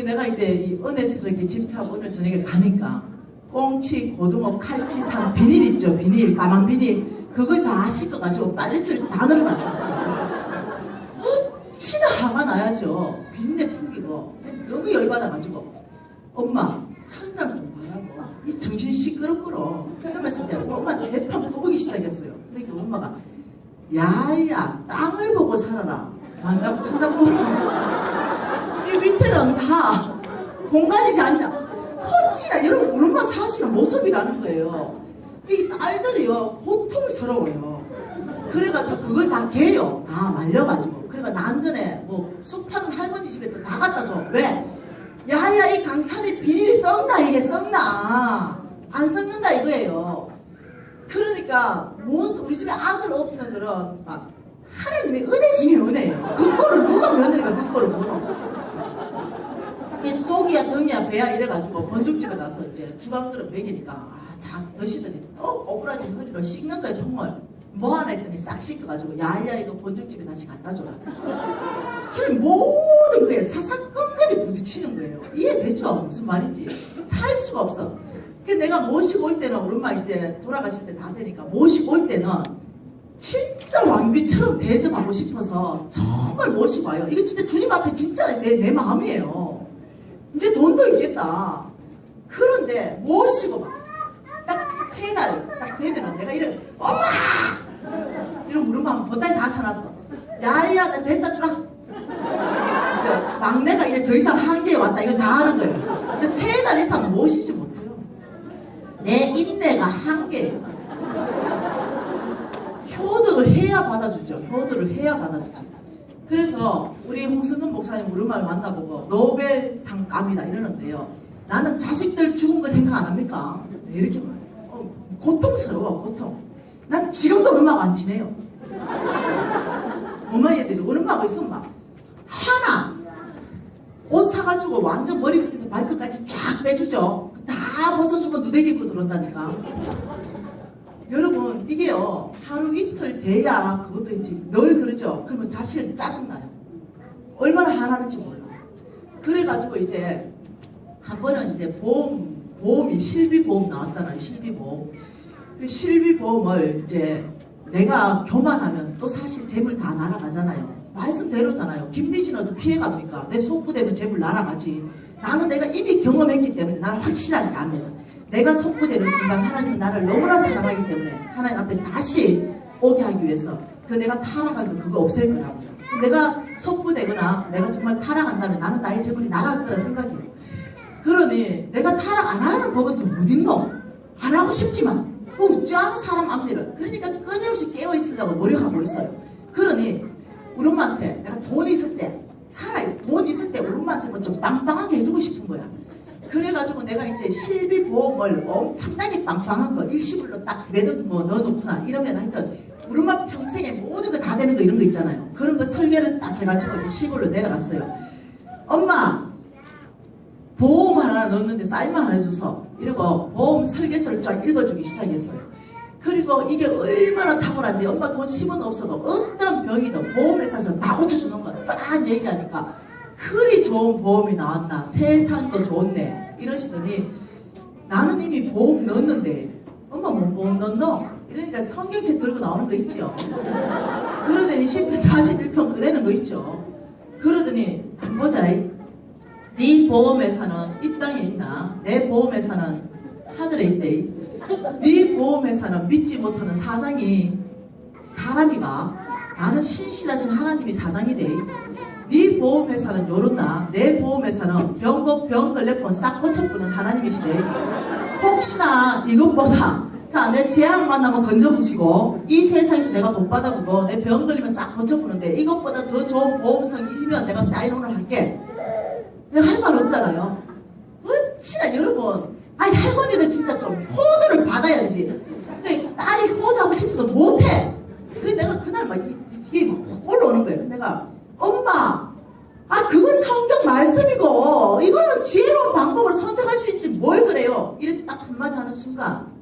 내가 이제 이 은혜스럽게 집회하고 오늘 저녁에 가니까 꽁치, 고등어, 칼치, 산 비닐 있죠. 비닐, 까만 비닐 그걸 다 씻어가지고 빨래줄에 다 넣어놨어요. 어찌나 화가 나야죠. 빈내 풍기고 너무 열받아가지고 엄마 천장 좀 봐라고 이 정신 시끄럽구러 그러면서 이제 엄마 대판 퍼보기 시작했어요. 그러니까 엄마가 야야 땅을 보고 살아라. 만나고 천장 보고 이 밑에는 다 공간이지 않냐. 어찌나 여러분 우리 엄마 사시는 모습이라는 거예요. 이 딸들이요 고통스러워요. 그래가지고 그걸 다 개요. 다 말려가지고. 그러니까 난전에 쑥 파는 할머니 집에 또 다 갖다 줘. 왜? 야야 이 강산에 비닐이 썩나 이게 썩나 안 썩는다 이거예요. 그러니까 그러니까 우리 집에 아들 없는 거는 막 하나님의 은혜 중에 은혜예요. 그 꼴을 누가 며느리가 그 꼴을 보노. 이 속이야 등이야 배야 이래가지고 번죽집에 가서 이제 주방그릇 먹이니까 자 드시더니 또 꼬부라진 허리로 씻는 거예요. 통을 뭐 하나 했더니 싹 씻겨가지고 야야 이거 번죽집에 다시 갖다 줘라. 그 모든 거에 사사건건이 부딪히는 거예요. 이해되죠? 무슨 말인지 살 수가 없어. 그 내가 모시고 올 때는 우리 엄마 이제 돌아가실 때 다 되니까 모시고 올 때는 진짜 왕비처럼 대접하고 싶어서 정말 모시고 와요. 이거 진짜 주님 앞에 진짜 내 마음이에요. 이제 돈도 있겠다. 그런데 모시고 딱 세 달 딱 되면은 내가 이래 엄마! 이러면 우리 엄마 보따리 다 사놨어. 야야 나 됐다 주라. 이제 막내가 이제 더 이상 한계에 왔다 이걸 다 하는 거예요. 근데 세 달 이상 모시지 못해요. 내 인내가 한계예요. 효도를 해야 받아주죠. 효도를 해야 받아주죠. 그래서 우리 홍승근 목사님 우리 말 만나보고 노벨상감이다 이러는데요. 나는 자식들 죽은 거 생각 안 합니까? 이렇게 말해요. 고통스러워 고통. 난 지금도 엄마가 안 지내요. 엄마 얘들이 우리 엄마가 있으면 막 하나 옷 사가지고 완전 머리끝에서 발끝까지 쫙 빼주죠. 다 벗어주고 누대기 입고 들어온다니까. 여러분 이게요 하루 이틀 돼야 그것도 있지 늘 그러죠. 그러면 자식은 짜증나요. 얼마나 화나는지 몰라요. 그래가지고 이제 한 번은 이제 보험이 실비보험 나왔잖아요. 실비보험. 그 실비보험을 이제 내가 교만하면 또 사실 재물 다 날아가잖아요. 말씀대로잖아요. 김미진 어도 피해갑니까? 내 속부되면 재물 날아가지. 나는 내가 이미 경험했기 때문에 나는 확실하니까 안 돼요. 내가 속부되는 순간 하나님은 나를 너무나 사랑하기 때문에 하나님 앞에 다시 오게 하기 위해서 그 내가 타락할 거 그거 없앨 거라고요. 내가 속부되거나 내가 정말 타락한다면 나는 나의 재물이 날아갈 거라 생각해요. 그러니 내가 타락 안 하는 법은 또 못 있노? 안 하고 싶지만 뭐 웃지 않은 사람 앞일을 그러니까 끊임없이 깨어있으려고 노력하고 있어요. 그러니 우리 엄마한테 내가 돈 있을 때 돈 있을 때 우리 엄마한테 뭐 좀 빵빵하게 해주고 싶은 거야. 그래가지고 내가 이제 실비보험을 엄청나게 빵빵한 거 일시불로 딱 매듭 뭐 넣어놓구나 이러면 하여튼 우리 엄마 평생에 모든 거 다 되는 거 이런 거 있잖아요. 그런 거 설계를 딱 해가지고 이제 시골로 내려갔어요. 엄마 보험 하나 넣었는데 사인만 하나 해줘서 이러고 보험 설계서를 쫙 읽어주기 시작했어요. 그리고 이게 얼마나 탁월한지 엄마 돈 10원 없어도 어떤 병이든 보험회사에서 다 고쳐주는 거 쫙 얘기하니까 그리 좋은 보험이 나왔나 세상도 좋네 이러시더니 나는 이미 보험 넣었는데 엄마 뭔 보험 넣었노? 이러니까 성경책 들고 나오는 거 있죠. 그러더니 10편 41편 그대는 거 있죠. 그러더니 안 보자. 네 보험회사는 이 땅에 있나? 내 보험회사는 하늘에 있대. 네 보험회사는 믿지 못하는 사장이 사람이가 나는 신실하신 하나님이 사장이래. 네 보험회사는 요렇나? 내 보험회사는 병 걸레폰 싹 고쳐주는 하나님이시대. 혹시나 이것보다 자, 내 재앙 만나면 건져보시고 이 세상에서 내가 복 받아보고 내 병 걸리면 싹 고쳐보는데 이것보다 더 좋은 보험성이시면 내가 사인온을 할게. 내가 할 말 없잖아요. 어찌나 여러분 아니 할머니는 진짜 좀 효도를 받아야지. 딸이 효도하고 싶어도 못해. 그래서 내가 그날 막 이게 막 올라오는 거예요. 내가 엄마 그건 성경 말씀이고 이거는 지혜로운 방법을 선택할 수 있지 뭘 그래요. 이래 딱 한마디 하는 순간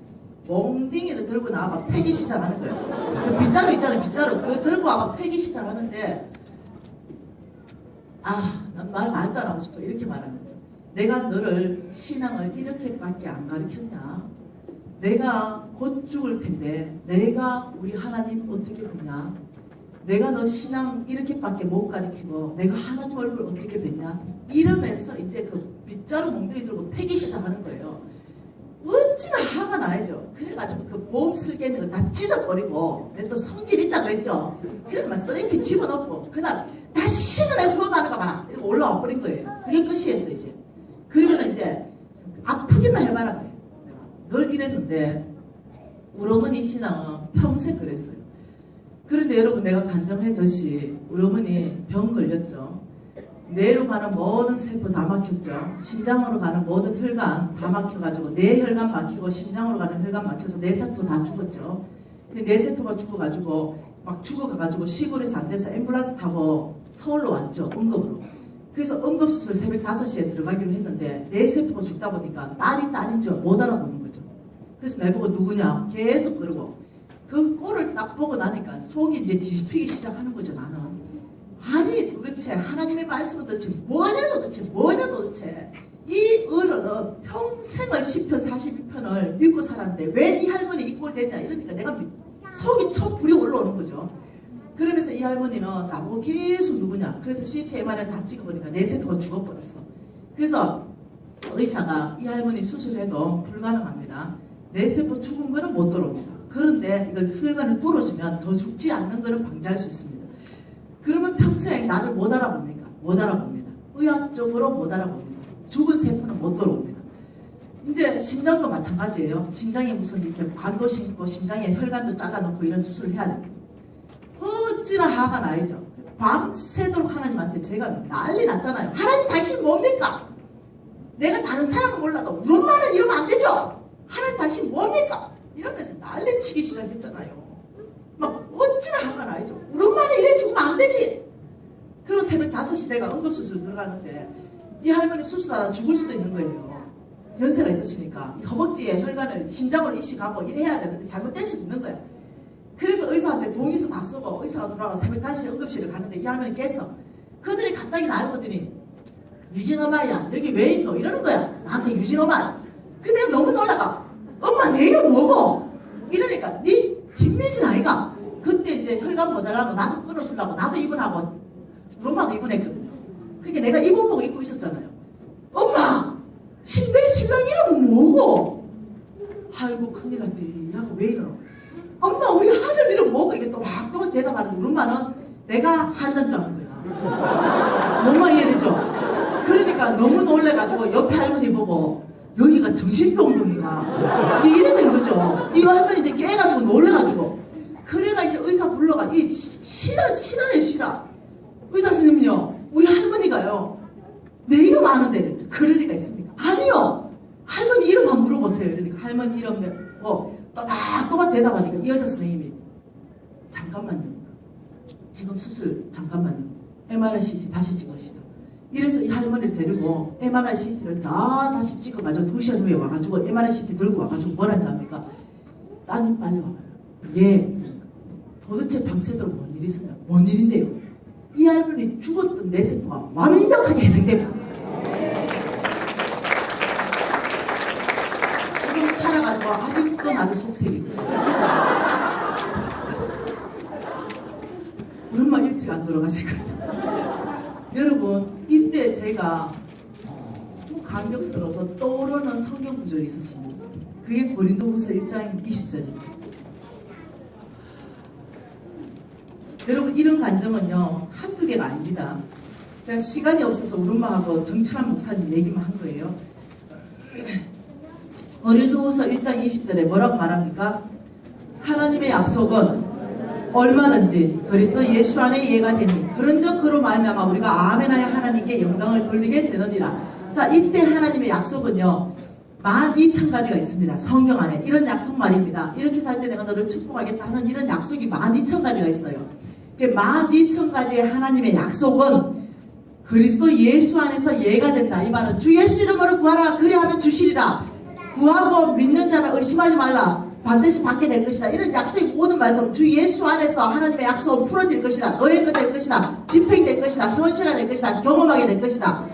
몽딩이를 들고 나와가 패기 시작하는 거예요. 그 빗자루 있잖아요. 빗자루 그거 들고 와가 패기 시작하는데 난 말도 안 하고 싶어. 이렇게 말하는 거죠. 내가 너를 신앙을 이렇게밖에 안 가르쳤냐? 내가 곧 죽을 텐데 내가 우리 하나님 어떻게 보냐? 내가 너 신앙 이렇게밖에 못 가르치고 내가 하나님 얼굴 어떻게 뵀냐? 이러면서 이제 그 빗자루 몽둥이 들고 패기 시작하는 거예요. 어찌나 화가 나야죠. 그래가지고 그 보험 설계는 거 다 찢어버리고 내가 또 성질 있다 그랬죠. 그래서 막 쓰레기 집어넣고 그날 다시는 내가 효도하는 거 봐라 이러고 올라와 버린 거예요. 그게 끝이었어 이제. 그리고는 이제 아프기만 해봐라 그래. 내가 늘 이랬는데 우리 어머니 신앙은 평생 그랬어요. 그런데 여러분 내가 간증했듯이 우리 어머니 병 걸렸죠. 뇌로 가는 모든 세포 다 막혔죠. 심장으로 가는 모든 혈관 다 막혀가지고 뇌 혈관 막히고 심장으로 가는 혈관 막혀서 뇌 세포 다 죽었죠. 근데 내 세포가 죽어가지고 막 죽어가가지고 시골에서 안 돼서 앰뷸런스 타고 서울로 왔죠. 응급으로. 그래서 응급수술 새벽 5시에 들어가기로 했는데 내 세포가 죽다 보니까 딸인 줄 못 알아보는 거죠. 그래서 내보고 누구냐 계속 그러고 그 꼴을 딱 보고 나니까 속이 이제 뒤집히기 시작하는 거죠. 나는 아니 도대체 하나님의 말씀은 도대체 뭐냐 이 어른은 평생을 10편 42편을 믿고 살았는데 왜 이 할머니 이 꼴 됐냐 이러니까 내가 속이 척 불이 올라오는 거죠. 그러면서 이 할머니는 나보고 계속 누구냐. 그래서 CT MRI 다 찍어보니까 내 세포가 죽어버렸어. 그래서 의사가 이 할머니 수술해도 불가능합니다. 내 세포 죽은 거는 못 돌아옵니다. 그런데 이걸 혈관을 뚫어주면 더 죽지 않는 거는 방지할 수 있습니다. 그러면 평생 나를 못 알아봅니까? 못 알아봅니다. 의학적으로 못 알아봅니다. 죽은 세포는 못 돌아옵니다. 이제 심장도 마찬가지예요. 심장에 무슨 이렇게 관도 심고 심장에 혈관도 잘라놓고 이런 수술을 해야 됩니다. 어찌나 화가 나이죠. 밤새도록 하나님한테 제가 난리 났잖아요. 하나님 당신 뭡니까? 내가 다른 사람은 몰라도 우리 엄마는 이러면 안 되죠. 하나님 당신 뭡니까? 이러면서 난리치기 시작했잖아요. 막 어찌나 화가 나이죠. 우리 엄마는 이래 죽으면 안 되지. 그리고 새벽 5시 내가 응급수술 들어가는데 이 할머니 수술하다 죽을 수도 있는 거예요. 연세가 있으시니까 허벅지에 혈관을 심장으로 이식하고 이래야 되는데 잘못될 수 있는 거야. 그래서 의사한테 동의서 다 쓰고 의사가 돌아가 새벽 5시에 응급실을 가는데 이 할머니 깼어. 그들이 갑자기 나를 보더니 유진엄마야 여기 왜 있노? 이러는 거야. 나한테 유진엄마. 근데 내가 너무 놀라가. 엄마 내 이름 뭐고? 이러니까 네 김미진 아이가. 그때 이제 혈관 모자라고 나도 끊어주려고 나도 입원하고 우리 엄마도 입원했거든요. 그러니까 내가 입원복 입고 있었잖아요. 엄마 내 신랑 이름은 뭐고? 아이고 큰일 났대. 야가 왜 이러노? 엄마 우리 하늘 이름 뭐고? 이게 또막 대답하는데 우리 엄마는 내가 한잔 줄 아는 거야. 뭔말 이해되죠? 그러니까 너무 놀래가지고 옆에 할머니 보고 여기가 정신병동이가 이제 이래 된 거죠. 이 할머니 이제 깨가지고 놀래가지고 그래가 이제 의사 불러가 이 실화예요. 의사 선생님요 우리 할머니가요 내 이름 아는데 그럴 리가 있습니까? 아니요. 할머니 이름만 물어보세요. 그러니까 할머니 이름 또박또박 대답하니까 이 여자 선생님이 잠깐만요. 지금 수술 잠깐만요. MRI CT 다시 찍읍시다. 이래서 이 할머니를 데리고 MRI CT를 다 다시 찍어가지고 2시간 후에 와가지고 MRI CT 들고 와가지고 뭐라는지 압니까? 따님 빨리 와봐요. 예. 도대체 밤새도록 뭔 일이 있었냐? 뭔 일인데요? 이 할머니 죽었던 내 세포가 완벽하게 회생됩니다. 지금 살아가지고 아직도 나를 속색이고 있어요. 우리 엄마 일찍 안 돌아가시거든요. 여러분 이때 제가 너무 감격스러워서 떠오르는 성경 구절이 있었습니다. 그게 고린도후서 1장 20절입니다. 여러분 이런 간증은요 한두 개가 아닙니다. 제가 시간이 없어서 우리 엄마하고 정철한 목사님 얘기만 한 거예요. 고린도후서 1장 20절에 뭐라고 말합니까? 하나님의 약속은 얼마든지 그리스도 예수 안에 이해가 되니 그런즉 그로 말미암아 우리가 아멘하여 하나님께 영광을 돌리게 되느니라. 자 이때 하나님의 약속은요 12,000가지가 있습니다. 성경 안에 이런 약속 말입니다. 이렇게 살 때 내가 너를 축복하겠다 하는 이런 약속이 12,000가지가 있어요. 12,000가지의 하나님의 약속은 그리스도 예수 안에서 예가 된다. 이 말은 주 예수 이름으로 구하라 그리하면 주시리라. 구하고 믿는 자는 의심하지 말라. 반드시 받게 될 것이다. 이런 약속이 모든 말씀 주 예수 안에서 하나님의 약속은 풀어질 것이다. 너의 것 될 것이다. 집행될 것이다. 현실화될 것이다. 경험하게 될 것이다.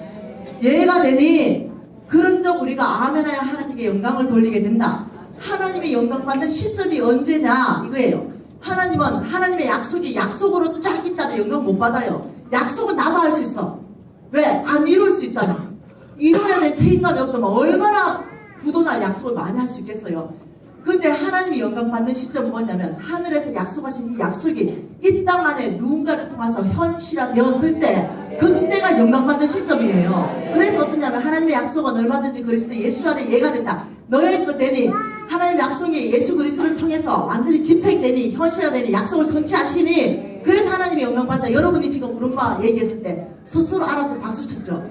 예가 되니 그런즉 우리가 아멘하여 하나님께 영광을 돌리게 된다. 하나님의 영광 받는 시점이 언제냐 이거예요. 하나님은 하나님의 약속이 약속으로 쫙 있다면 영광 못 받아요. 약속은 나도 할 수 있어. 왜? 안 이룰 수 있다면. 이루어야 될 책임감이 없다면 얼마나 부도날 약속을 많이 할 수 있겠어요. 근데 하나님이 영광 받는 시점은 뭐냐면 하늘에서 약속하신 이 약속이 이 땅 안에 누군가를 통해서 현실화되었을 때 그때가 영광 받는 시점이에요. 그래서 어떠냐면 하나님의 약속은 얼마든지 그리스도 예수 안에 예가 된다. 너의 것 되니 하나님의 약속이 예수 그리스도를 통해서 완전히 집행되니 현실화되니 약속을 성취하시니 그래서 하나님의 영광 받다. 여러분이 지금 우리 엄마 얘기했을 때 스스로 알아서 박수 쳤죠.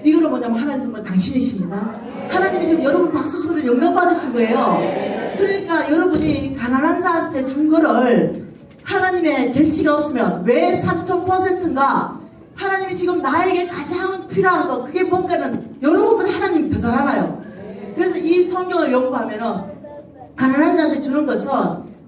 이거는 뭐냐면 하나님은 당신이십니다. 하나님이 지금 여러분 박수 소리를 영광 받으신 거예요. 그러니까 여러분이 가난한 자한테 준 거를 하나님의 계시가 없으면 왜 3000%인가? 하나님이 지금 나에게 가장 필요한 거, 그게 뭔가는 여러분보다 하나님이 더 잘 알아요. 그래서 이 성경을 연구하면은 가난한 자한테 주는 것은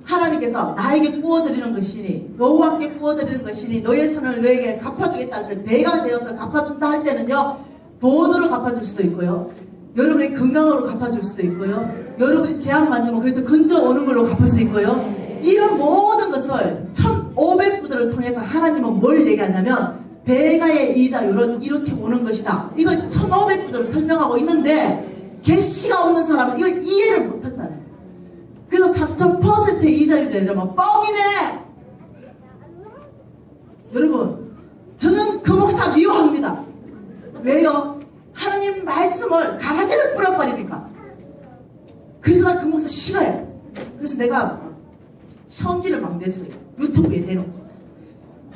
하나님께서 나에게 구워드리는 것이니, 여호와께 구워드리는 것이니 너의 선을 너에게 갚아주겠다 할 때, 배가 되어서 갚아준다 할 때는요, 돈으로 갚아줄 수도 있고요, 여러분의 건강으로 갚아줄 수도 있고요, 여러분이 재앙 만지면 그래서 근저 오는 걸로 갚을 수 있고요. 이런 모든 것을 1500부들을 통해서 하나님은 뭘 얘기하냐면 배가의 이자율은 이렇게 오는 것이다. 이걸 1500부들을 설명하고 있는데 계시가 없는 사람은 이걸 이해를 못한다는 거예요. 그래서 3000%의 이자율이 되려면 뻥이네. 여러분, 저는 그 목사 미워합니다. 왜요? 하나님 말씀을 가라지를 뿌려버리니까. 그래서 나 그 목사 싫어해. 그래서 내가 성질을 막 냈어요. 유튜브에 대놓고.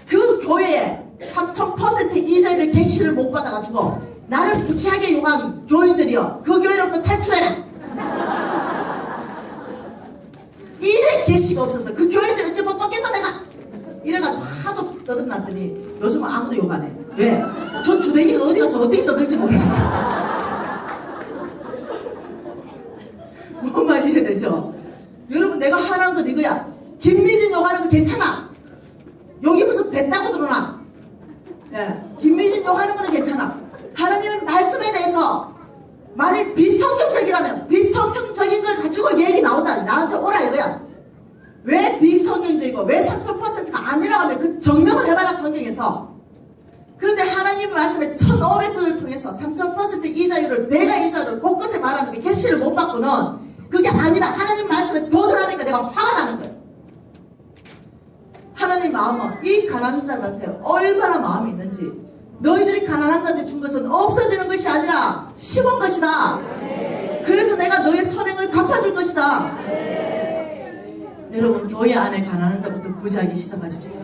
그 교회에 3000% 이자율의 계시를 못 받아가지고 나를 부치하게 용한 교인들이요, 그 교회로부터 탈출해라. 이래 계시가 없어서 그 교인들은 이제 못 받겠다 내가. 이래가지고 하도 떠들어놨더니 요즘은 아무도 욕 안 해. 왜? 저 주댕이가 어디 가서 어떻게 떠들지 모르겠어. 뭐만 이해되죠? 여러분, 내가 하라는 건 이거야. 김미진 욕하는 거 괜찮아. 여기 무슨 뱉다고 들어나. 예, 김미진 욕하는 거는 괜찮아. 하나님의 말씀에 대해서 만일 비성경적이라면 비성경적인 걸 가지고 얘기 나오자. 나한테 오라 이거야. 왜 비성경적이고 왜 3000%가 아니라고 하면 그 증명을 해봐라 성경에서. 그런데 하나님의 말씀에 1500분을 통해서 3000% 이자율을, 배가 이자율을 곳곳에 말하는 게 계시를 못 받고는 그게 아니라 하나님 말씀에 도전하니까 내가 화가 나는 거예요. 하나님 마음은 이 가난한 자들한테 얼마나 마음이 있는지. 너희들이 가난한 자한테 준 것은 없어지는 것이 아니라 심은 것이다. 그래서 내가 너의 선행을 갚아줄 것이다. 여러분, 교회 안에 가난한 자부터 구제하기 시작하십시다.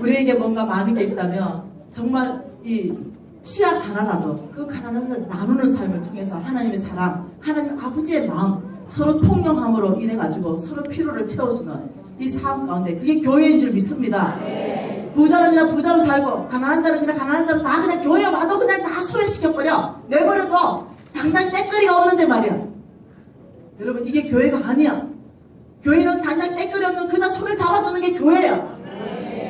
우리에게 뭔가 많은 게 있다면 정말 이 치약 하나라도 그 가난한 자들 나누는 삶을 통해서 하나님의 사랑, 하나님 아버지의 마음, 서로 통용함으로 인해가지고 서로 필요를 채워주는 이 삶 가운데, 그게 교회인 줄 믿습니다. 부자는 그냥 부자로 살고 가난한 자는 그냥 가난한 자로 다 그냥 교회 와도 그냥 다 소외시켜버려. 내버려둬. 당장 떼거리가 없는데 말이야. 여러분, 이게 교회가 아니야. 교회는 당장 떼거리 없는 그냥 손을 잡아주는 게 교회야.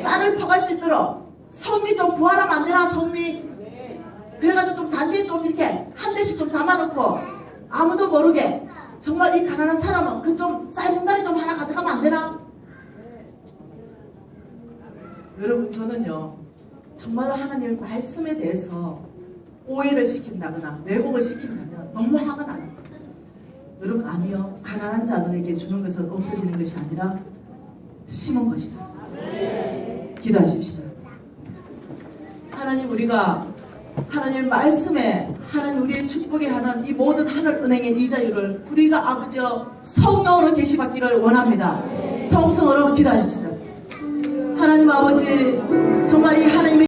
쌀을 퍼갈 수 있도록 성미 좀 구하라면 안 되나? 성미. 그래가지고 좀 단지에 좀 이렇게 한 대씩 좀 담아놓고 아무도 모르게 정말 이 가난한 사람은 그 좀 쌀봉다리 좀 하나 가져가면 안 되나? 여러분, 저는요 정말로 하나님의 말씀에 대해서 오해를 시킨다거나 왜곡을 시킨다면 너무 화가 나는 거예요. 여러분, 아니요, 가난한 자들에게 주는 것은 없어지는 것이 아니라 심은 것이다. 기도하십시다. 하나님, 우리가 하나님 말씀에 하나님 우리의 축복에 하는 이 모든 하늘 은행의 이자율을 우리가 아버지여 성령으로 계시받기를 원합니다. 통성으로 기도하십시다. 하나님 아버지, 정말 이 하나님의